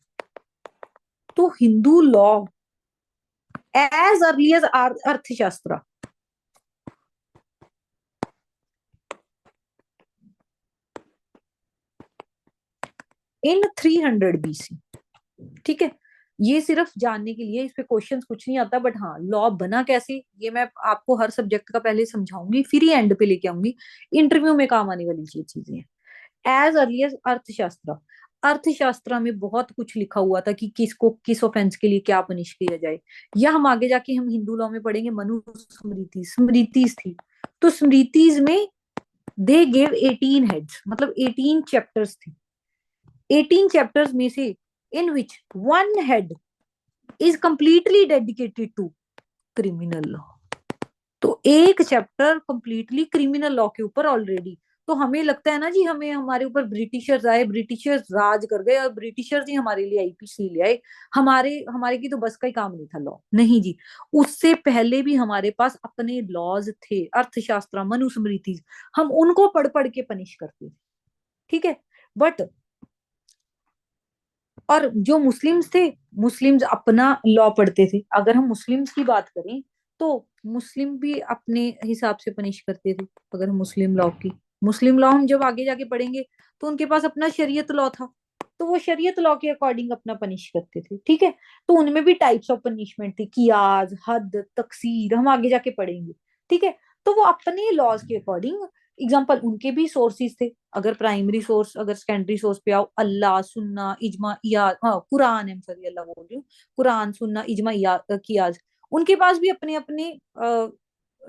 तो Hindu law as early as Arthashastra in 300 BC, ठीक है, ये सिर्फ जानने के लिए, इस पे क्वेश्चंस कुछ नहीं आता, बट हाँ लॉ बना कैसे ये मैं आपको हर सब्जेक्ट का पहले समझाऊंगी, फिर ही एंड पे लेके आऊंगी। इंटरव्यू में काम आने वाली ये चीजें हैं। एज अर्ली एज अर्थशास्त्र, अर्थशास्त्र में बहुत कुछ लिखा हुआ था कि किसको किस ऑफेंस के लिए क्या पनिश किया जाए। या हम आगे जाके हम हिंदू लॉ में पढ़ेंगे मनुस्मृति, स्मृतिज थी। तो स्मृतिज में दे गेव 18 हेड्स, मतलब 18 चैप्टर्स थे। 18 चैप्टर्स में से in which one head is completely dedicated to criminal law. तो एक चैप्टर कंप्लीटली क्रिमिनल लॉ के ऊपर ऑलरेडी। तो हमें लगता है ना जी, हमें हमारे ऊपर ब्रिटिशर्स आए, ब्रिटिशर्स राज कर गए और ब्रिटिशर्स ही हमारे लिए आईपीसी ले आए, हमारे हमारे की तो बस का ही काम नहीं था लॉ, नहीं जी। उससे पहले भी हमारे पास अपने लॉज थे, अर्थशास्त्र, मनुस्मृति, हम उनको पढ़ पढ़ के पनिश करते थे, ठीक है। बट और जो मुस्लिम्स थे, मुस्लिम्स अपना लॉ पढ़ते थे। अगर हम मुस्लिम्स की बात करें तो मुस्लिम भी अपने हिसाब से पनिश करते थे। अगर हम मुस्लिम लॉ हम जब आगे जाके पढ़ेंगे तो उनके पास अपना शरीयत लॉ था, तो वो शरीयत लॉ के अकॉर्डिंग अपना पनिश करते थे, ठीक है। तो उनमें भी टाइप्स ऑफ पनिशमेंट थी, कियास, हद, तकसीर, हम आगे जाके पढ़ेंगे, ठीक है। तो वो अपने लॉज के अकॉर्डिंग, एग्जाम्पल उनके भी सोर्सेज थे। अगर प्राइमरी सोर्स, अगर सेकेंडरी सोर्स पे आओ, अल्लाह, सुन्ना, इजमा, या हाँ कुरान है, सॉरी अल्लाह बोल रही हूँ, कुरान, सुन्ना, इजमा, कियास, उनके पास भी अपने अपने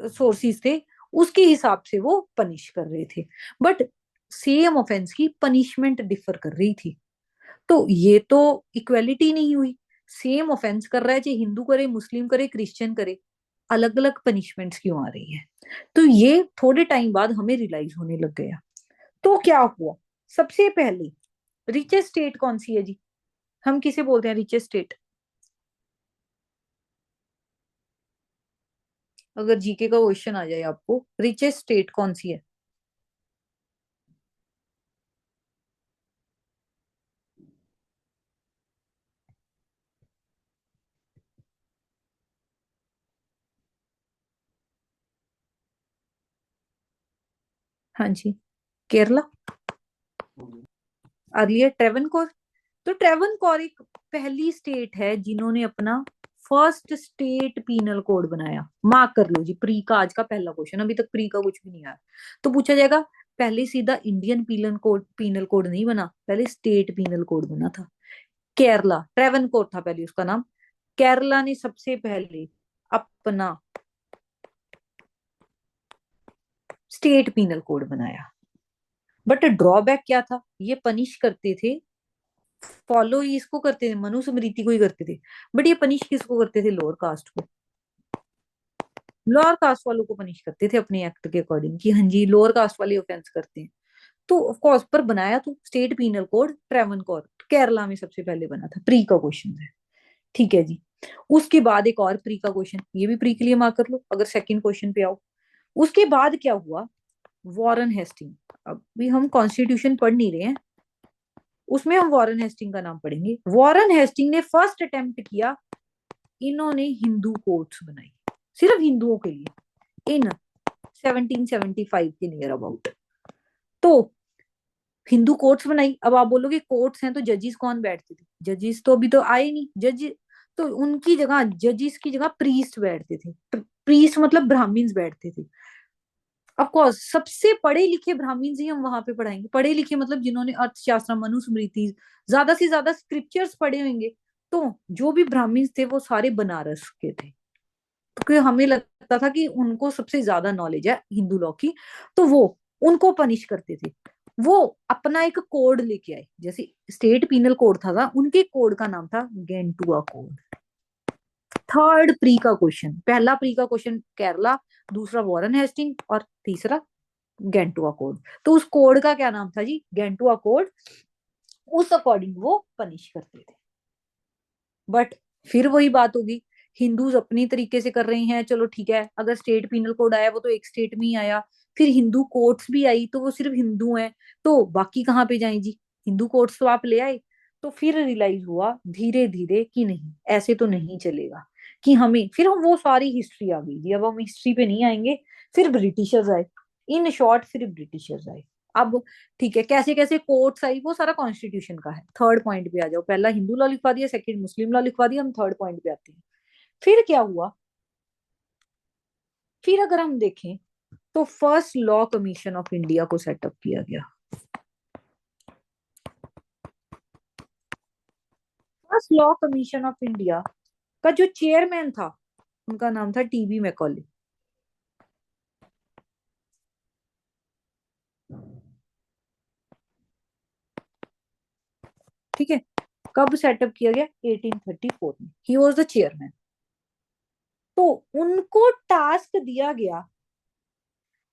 सोर्सेज थे। उसके हिसाब से वो पनिश कर रहे थे, बट सेम ऑफेंस की पनिशमेंट डिफर कर रही थी। तो ये तो इक्वेलिटी नहीं हुई। सेम ऑफेंस कर रहा है, चाहे हिंदू करे, मुस्लिम करे, क्रिश्चियन करे, अलग अलग पनिशमेंट्स क्यों आ रही है। तो ये थोड़े टाइम बाद हमें रियलाइज होने लग गया। तो क्या हुआ, सबसे पहले रिचेस्ट स्टेट कौन सी है जी, हम किसे बोलते हैं रिचेस्ट स्टेट? अगर जीके का क्वेश्चन आ जाए आपको, रिचेस्ट स्टेट कौन सी है? हाँ जी, केरला। अर्लियर ट्रेवनकोर। तो ट्रेवनकोर एक पहली स्टेट है जिन्होंने अपना फर्स्ट स्टेट पीनल कोड बनाया। मार्क कर लो जी, प्री का आज का पहला क्वेश्चन, अभी तक प्री का कुछ भी नहीं आया। तो पूछा जाएगा, पहले सीधा इंडियन पीनल कोड नहीं बना, पहले स्टेट पीनल कोड बना था। केरला, ट्रेवनकोर था पहले उसका नाम। केरला ने सबसे पहले अपना स्टेट पीनल कोड बनाया। बट ड्रॉबैक क्या था, ये पनिश करते थे, फॉलो इसको करते थे, मनुस्मृति को ही करते थे, बट ये पनिश किसको करते थे? लोअर कास्ट को। लोअर कास्ट वालों को पनिश करते थे अपने एक्ट के अकॉर्डिंग, कि हाँ जी लोअर कास्ट वाले ऑफेंस करते हैं। तो ऑफ कोर्स पर बनाया तो state penal code Travancore Kerala में सबसे पहले बना था। प्री का क्वेश्चन है, ठीक है जी। उसके बाद एक और प्री का क्वेश्चन, ये भी प्री के लिए मार्क कर लो अगर सेकंड क्वेश्चन पे आओ। उसके बाद क्या हुआ, वॉरेन हेस्टिंग। अभी हम कॉन्स्टिट्यूशन पढ़ नहीं रहे हैं, उसमें हम वॉरेन हेस्टिंग का नाम पढ़ेंगे। वॉरेन हेस्टिंग ने फर्स्ट अटेम्प्ट किया, इन्होंने हिंदू कोर्ट्स बनाई सिर्फ हिंदुओं के लिए इन 1775 के नियर अबाउट। तो हिंदू कोर्ट्स बनाई। अब आप बोलोगे कोर्ट्स हैं तो जजेस कौन बैठते थे? जजेस तो अभी तो आए नहीं जज, तो उनकी जगह, जजेस की जगह प्रीस्ट बैठते थे। प्रीस्ट मतलब ब्राह्मण्स बैठते थे। ऑफ कोर्स सबसे पढ़े लिखे ब्राह्मण्स ही हम वहां पे पढ़ाएंगे। पढ़े लिखे मतलब जिन्होंने अर्थशास्त्र, मनुस्मृति, ज्यादा से ज्यादा स्क्रिप्चर्स पढ़े होंगे। तो जो भी ब्राह्मण्स थे वो सारे बनारस के थे, क्योंकि हमें लगता था कि उनको सबसे ज्यादा नॉलेज है हिंदू लॉ की, तो वो उनको पनिश करते थे। वो अपना एक कोड लेके आए, जैसे स्टेट पीनल कोड था उनके कोड का नाम था गेंटुआ कोड। थर्ड प्री का क्वेश्चन, पहला प्री का क्वेश्चन केरला, दूसरा वॉरेन हेस्टिंग और तीसरा गेंटुआ कोड। तो उस कोड का क्या नाम था जी? गेंटुआ कोड। उस अकॉर्डिंग वो पनिश करते थे। बट फिर वही बात होगी, हिंदूज अपनी तरीके से कर रहे हैं, चलो ठीक है। अगर स्टेट पीनल कोड आया वो तो एक स्टेट में ही आया, फिर हिंदू कोर्ट्स भी आई तो वो सिर्फ हिंदू हैं, तो बाकी कहाँ पे जाएं जी? हिंदू कोर्ट्स तो आप ले आए। तो फिर रियलाइज हुआ धीरे धीरे कि नहीं, ऐसे तो नहीं चलेगा, कि हमें फिर हम वो सारी हिस्ट्री आ गई जी। अब हम हिस्ट्री पे नहीं आएंगे, फिर ब्रिटिशर्स आए। इन शॉर्ट फिर ब्रिटिशर्स आए। अब ठीक है, कैसे कैसे कोर्ट्स आई वो सारा कॉन्स्टिट्यूशन का है। थर्ड पॉइंट पे आ जाओ, पहला हिंदू लॉ लिखवा दिया, सेकंड मुस्लिम लॉ लिखवा दिया, हम थर्ड पॉइंट पे आते हैं। फिर क्या हुआ, फिर अगर हम देखें तो first law commission of India को सेटअप किया गया। First law commission of India का जो चेयरमैन था उनका नाम था टीबी मैकॉले। ठीक है, कब सेटअप किया गया, 1834 में। He was the chairman. तो उनको टास्क दिया गया,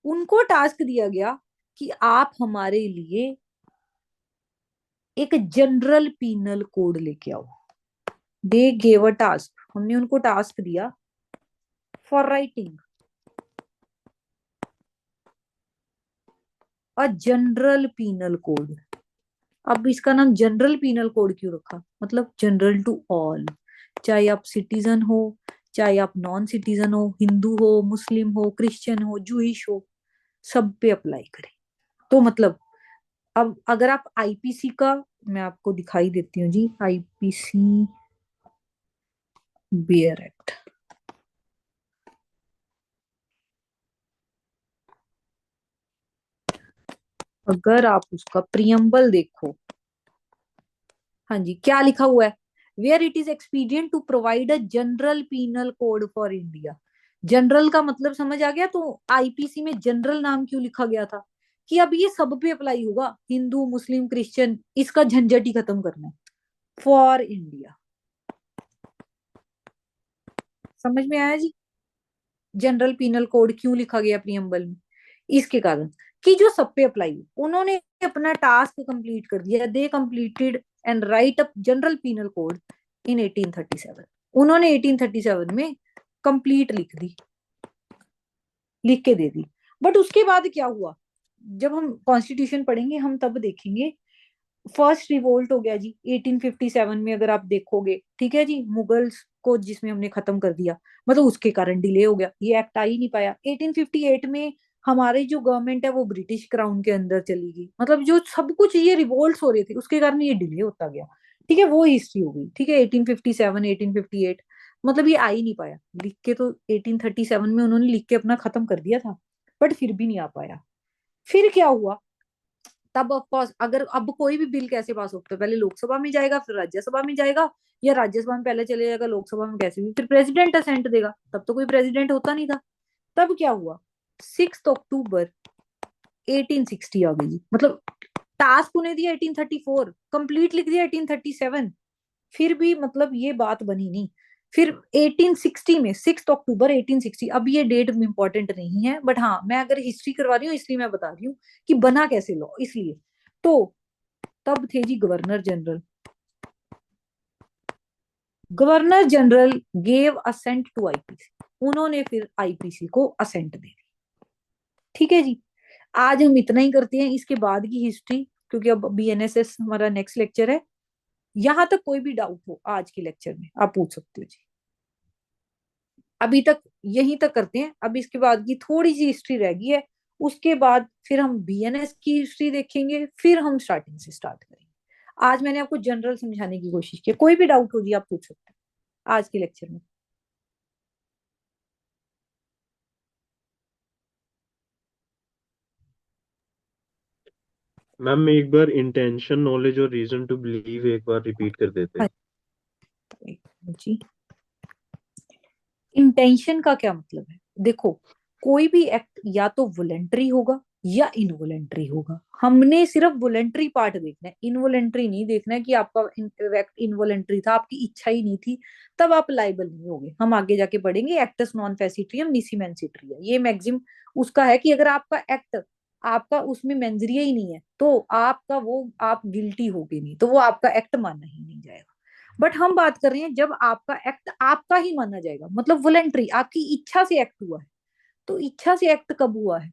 उनको टास्क दिया गया कि आप हमारे लिए एक जनरल पीनल कोड लेके आओ। दे गेव अ टास्क, हमने उनको टास्क दिया for writing a general penal code. अब इसका नाम जनरल पीनल कोड क्यों रखा, मतलब जनरल टू ऑल, चाहे आप सिटीजन हो, चाहे आप नॉन सिटीजन हो, हिंदू हो, मुस्लिम हो, क्रिश्चियन हो, जूइश हो, सब पे अप्लाई करें। तो मतलब अब अगर आप आईपीसी का, मैं आपको दिखाई देती हूँ जी, आईपीसी बियर एक्ट, अगर आप उसका प्रियम्बल देखो, हाँ जी, क्या लिखा हुआ है, where it is expedient to provide a general penal code for India. General का मतलब समझ आ गया। तो आईपीसी में जनरल नाम क्यों लिखा गया था, कि अब ये सब पे अप्लाई होगा, हिंदू मुस्लिम क्रिश्चियन, इसका झंझट ही खत्म करना है फॉर इंडिया। समझ में आया जी, जनरल पीनल कोड क्यों लिखा गया प्रियम्बल में, इसके कारण कि जो सब पे अप्लाई हो। उन्होंने अपना टास्क कंप्लीट कर दिया, they completed and write up general penal code in 1837। उन्होंने 1837 में कंप्लीट लिख दी, लिख के दे दी। बट उसके बाद क्या हुआ, जब हम कॉन्स्टिट्यूशन पढ़ेंगे हम तब देखेंगे। फर्स्ट रिवोल्ट हो गया जी 1857 में, अगर आप देखोगे, ठीक है जी, मुगल्स को जिसमें हमने खत्म कर दिया, मतलब उसके कारण डिले हो गया, ये एक्ट आ ही नहीं पाया। 1858 में हमारी जो गवर्नमेंट है वो ब्रिटिश क्राउन के अंदर चली गई, मतलब जो सब कुछ ये रिवोल्ट हो रहे थे उसके कारण ये डिले होता गया। ठीक है, वो हिस्ट्री हो गई। ठीक है, 1857 1858 मतलब ये आ ही नहीं पाया। लिख के तो 1837 में उन्होंने लिख के अपना खत्म कर दिया था, बट फिर भी नहीं आ पाया। फिर क्या हुआ, तब ऑफ कोर्स अगर अब कोई भी बिल कैसे पास होता है, पहले लोकसभा में जाएगा फिर राज्यसभा में जाएगा, या राज्यसभा में पहले चले जाएगा लोकसभा में कैसे भी, फिर प्रेसिडेंट असेंट देगा। तब तो कोई प्रेसिडेंट होता नहीं था। तब क्या हुआ, 6 अक्टूबर 1860 आ गई, मतलब टास्क उन्हें दिया 1834, कंप्लीट लिख दिया 1837, फिर भी मतलब ये बात बनी नहीं। फिर 1860 में 6 अक्टूबर 1860, अब ये डेट इंपॉर्टेंट नहीं है, बट हाँ मैं अगर हिस्ट्री करवा रही हूँ इसलिए मैं बता रही हूँ कि बना कैसे लॉ, इसलिए। तो तब थे जी governor general, governor general gave assent to IPC, उन्होंने फिर आईपीसी को असेंट दे दी। ठीक है जी, आज हम इतना ही करते हैं, इसके बाद की हिस्ट्री, क्योंकि अब बीएनएसएस हमारा नेक्स्ट लेक्चर है। यहां तक कोई भी डाउट हो आज के लेक्चर में आप पूछ सकते हो जी। अभी तक यहीं तक करते हैं, अब इसके बाद की थोड़ी सी हिस्ट्री रह गई है, उसके बाद फिर हम बीएनएस की हिस्ट्री देखेंगे, फिर हम स्टार्टिंग से स्टार्ट करेंगे। आज मैंने आपको जनरल समझाने की कोशिश की, कोई भी डाउट हो जी आप पूछ सकते हैं आज के लेक्चर में। मैम एक बार इंटेंशन नॉलेज और रीजन टू बिलीव एक बार रिपीट कर देते। हाँ जी, इंटेंशन का क्या मतलब है, देखो कोई भी एक्ट या तो वॉलेंटरी होगा या इनवॉलेंटरी होगा। हमने सिर्फ वॉलेंटरी पार्ट देखना है, इनवॉलेंटरी नहीं देखना है कि आपका एक्ट इनवॉलेंटरी था, आपकी इच्छा ही नहीं थी, तब आप लाइबल नहीं होगे। हम आगे जाके पढ़ेंगे एक्टस नॉन फेसिट्रियम निसी मेंसिट्रिया, ये मैक्सिम उसका है कि अगर आपका एक्ट, आपका उसमें मेंजरिया ही नहीं है तो आपका वो, आप गिल्टी होगे नहीं, तो वो आपका एक्ट माना ही नहीं जाएगा। बट हम बात कर रहे हैं जब आपका एक्ट आपका ही माना जाएगा, मतलब वॉलेंट्री, आपकी इच्छा से एक्ट हुआ है। तो इच्छा से एक्ट कब हुआ है,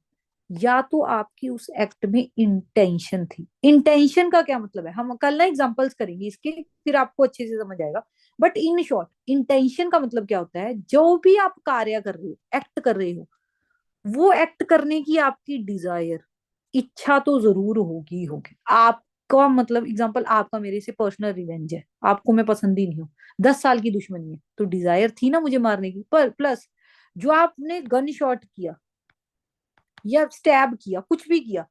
या तो आपकी उस एक्ट में इंटेंशन थी। इंटेंशन का क्या मतलब है, हम कल ना एग्जांपल्स करेंगे इसके, फिर आपको अच्छे से समझ आएगा। बट इन शॉर्ट इंटेंशन का मतलब क्या होता है, जो भी आप कार्य कर रहे हो, एक्ट कर रहे हो, वो एक्ट करने की आपकी डिजायर, इच्छा तो जरूर होगी ही होगी। आपका मतलब एग्जाम्पल, आपका मेरे से पर्सनल रिवेंज है, आपको मैं पसंद ही नहीं हूँ, 10 साल की दुश्मनी है, तो डिजायर थी ना मुझे मारने की। पर प्लस जो आपने गन शॉट किया या स्टैब किया, कुछ भी किया,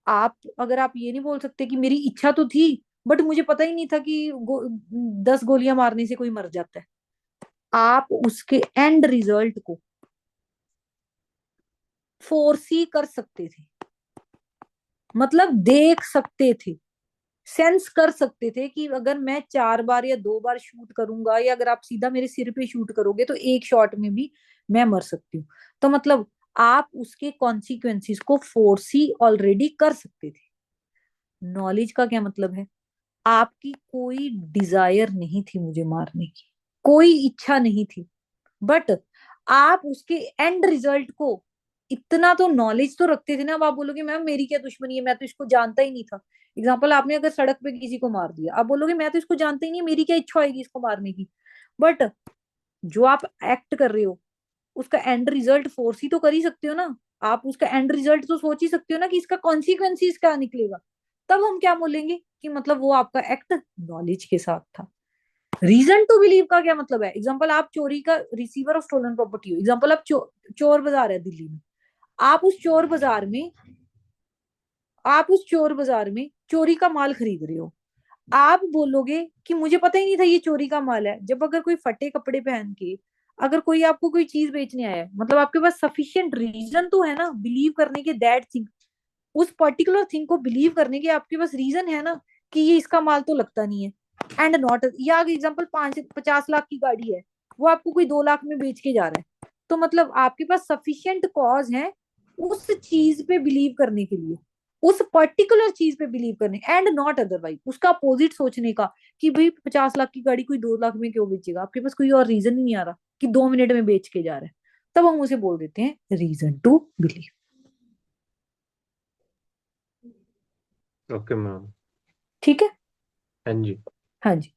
आप अगर आप ये नहीं बोल सकते कि मेरी इच्छा तो थी बट मुझे पता ही नहीं था कि 10 गोलियां मारने से कोई मर जाता है। आप उसके एंड रिजल्ट को फोर्सी कर सकते थे, मतलब देख सकते थे, सेंस कर सकते थे कि अगर मैं 4 बार या 2 बार शूट करूंगा, या अगर आप सीधा मेरे सिर पे शूट करोगे तो एक शॉट में भी मैं मर सकती हूँ। तो मतलब आप उसके कॉन्सिक्वेंसेस को फोर्सी ऑलरेडी कर सकते थे। नॉलेज का क्या मतलब है? आपकी कोई डिजायर नहीं थी मुझे मारने की, कोई इच्छा नहीं थी, बट आप उसके एंड रिजल्ट को इतना तो नॉलेज तो रखते थे ना। अब आप बोलोगे मैम मेरी क्या दुश्मनी है, मैं तो इसको जानता ही नहीं था। एग्जाम्पल, आपने अगर सड़क पे किसी को मार दिया, आप बोलोगे मैं तो इसको जानता ही नहीं, मेरी क्या इच्छा होगी इसको मारने की। बट जो आप एक्ट कर रहे हो उसका एंड रिजल्ट फोर्स ही तो कर ही सकते हो ना। आप उसका एंड रिजल्ट तो सोच ही सकते हो ना कि इसका कॉन्सिक्वेंसेस क्या निकलेगा। तब हम क्या बोलेंगे कि मतलब वो आपका एक्ट नॉलेज के साथ था। रीजन टू बिलीव का क्या मतलब है? एग्जाम्पल, आप चोरी का रिसीवर ऑफ स्टोलन प्रॉपर्टी हो। एग्जाम्पल, आप चोर बाजार है दिल्ली में, आप उस चोर बाजार में चोरी का माल खरीद रहे हो। आप बोलोगे कि मुझे पता ही नहीं था ये चोरी का माल है। जब अगर कोई फटे कपड़े पहन के अगर कोई आपको कोई चीज बेचने आया है, मतलब आपके पास सफिशिएंट रीजन तो है ना बिलीव करने के, दैट थिंग, उस पर्टिकुलर थिंग को बिलीव करने के आपके पास रीजन है ना कि ये इसका माल तो लगता नहीं है। एंड नॉट, या अगर एग्जाम्पल 5-50 लाख की गाड़ी है, वो आपको कोई 2 लाख में बेच के जा रहा है, तो मतलब आपके पास सफिशिएंट कॉज है उस चीज पे बिलीव करने के लिए, उस पर्टिकुलर चीज पे बिलीव करने, एंड नॉट अदरवाइज उसका अपोजिट सोचने का कि भाई 50 लाख की गाड़ी कोई 2 लाख में क्यों बेचेगा। आपके पास कोई और रीजन ही नहीं आ रहा कि 2 मिनट में बेच के जा रहा है। तब हम उसे बोल देते हैं reason to believe. Okay ma'am. ठीक है। हाँ जी। हाँ जी।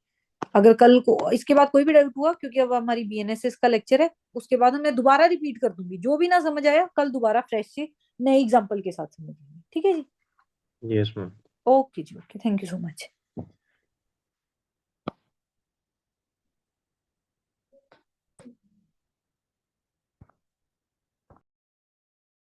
अगर कल को इसके बाद कोई भी डाउट हुआ, क्योंकि अब हमारी बीएनएसएस का लेक्चर है, उसके बाद मैं दोबारा रिपीट कर दूंगी, जो भी ना समझ आया कल दोबारा फ्रेश से नए एग्जाम्पल के साथ समझेंगे। ठीक है जी। Yes ma'am. ओके जी, okay, thank you so much.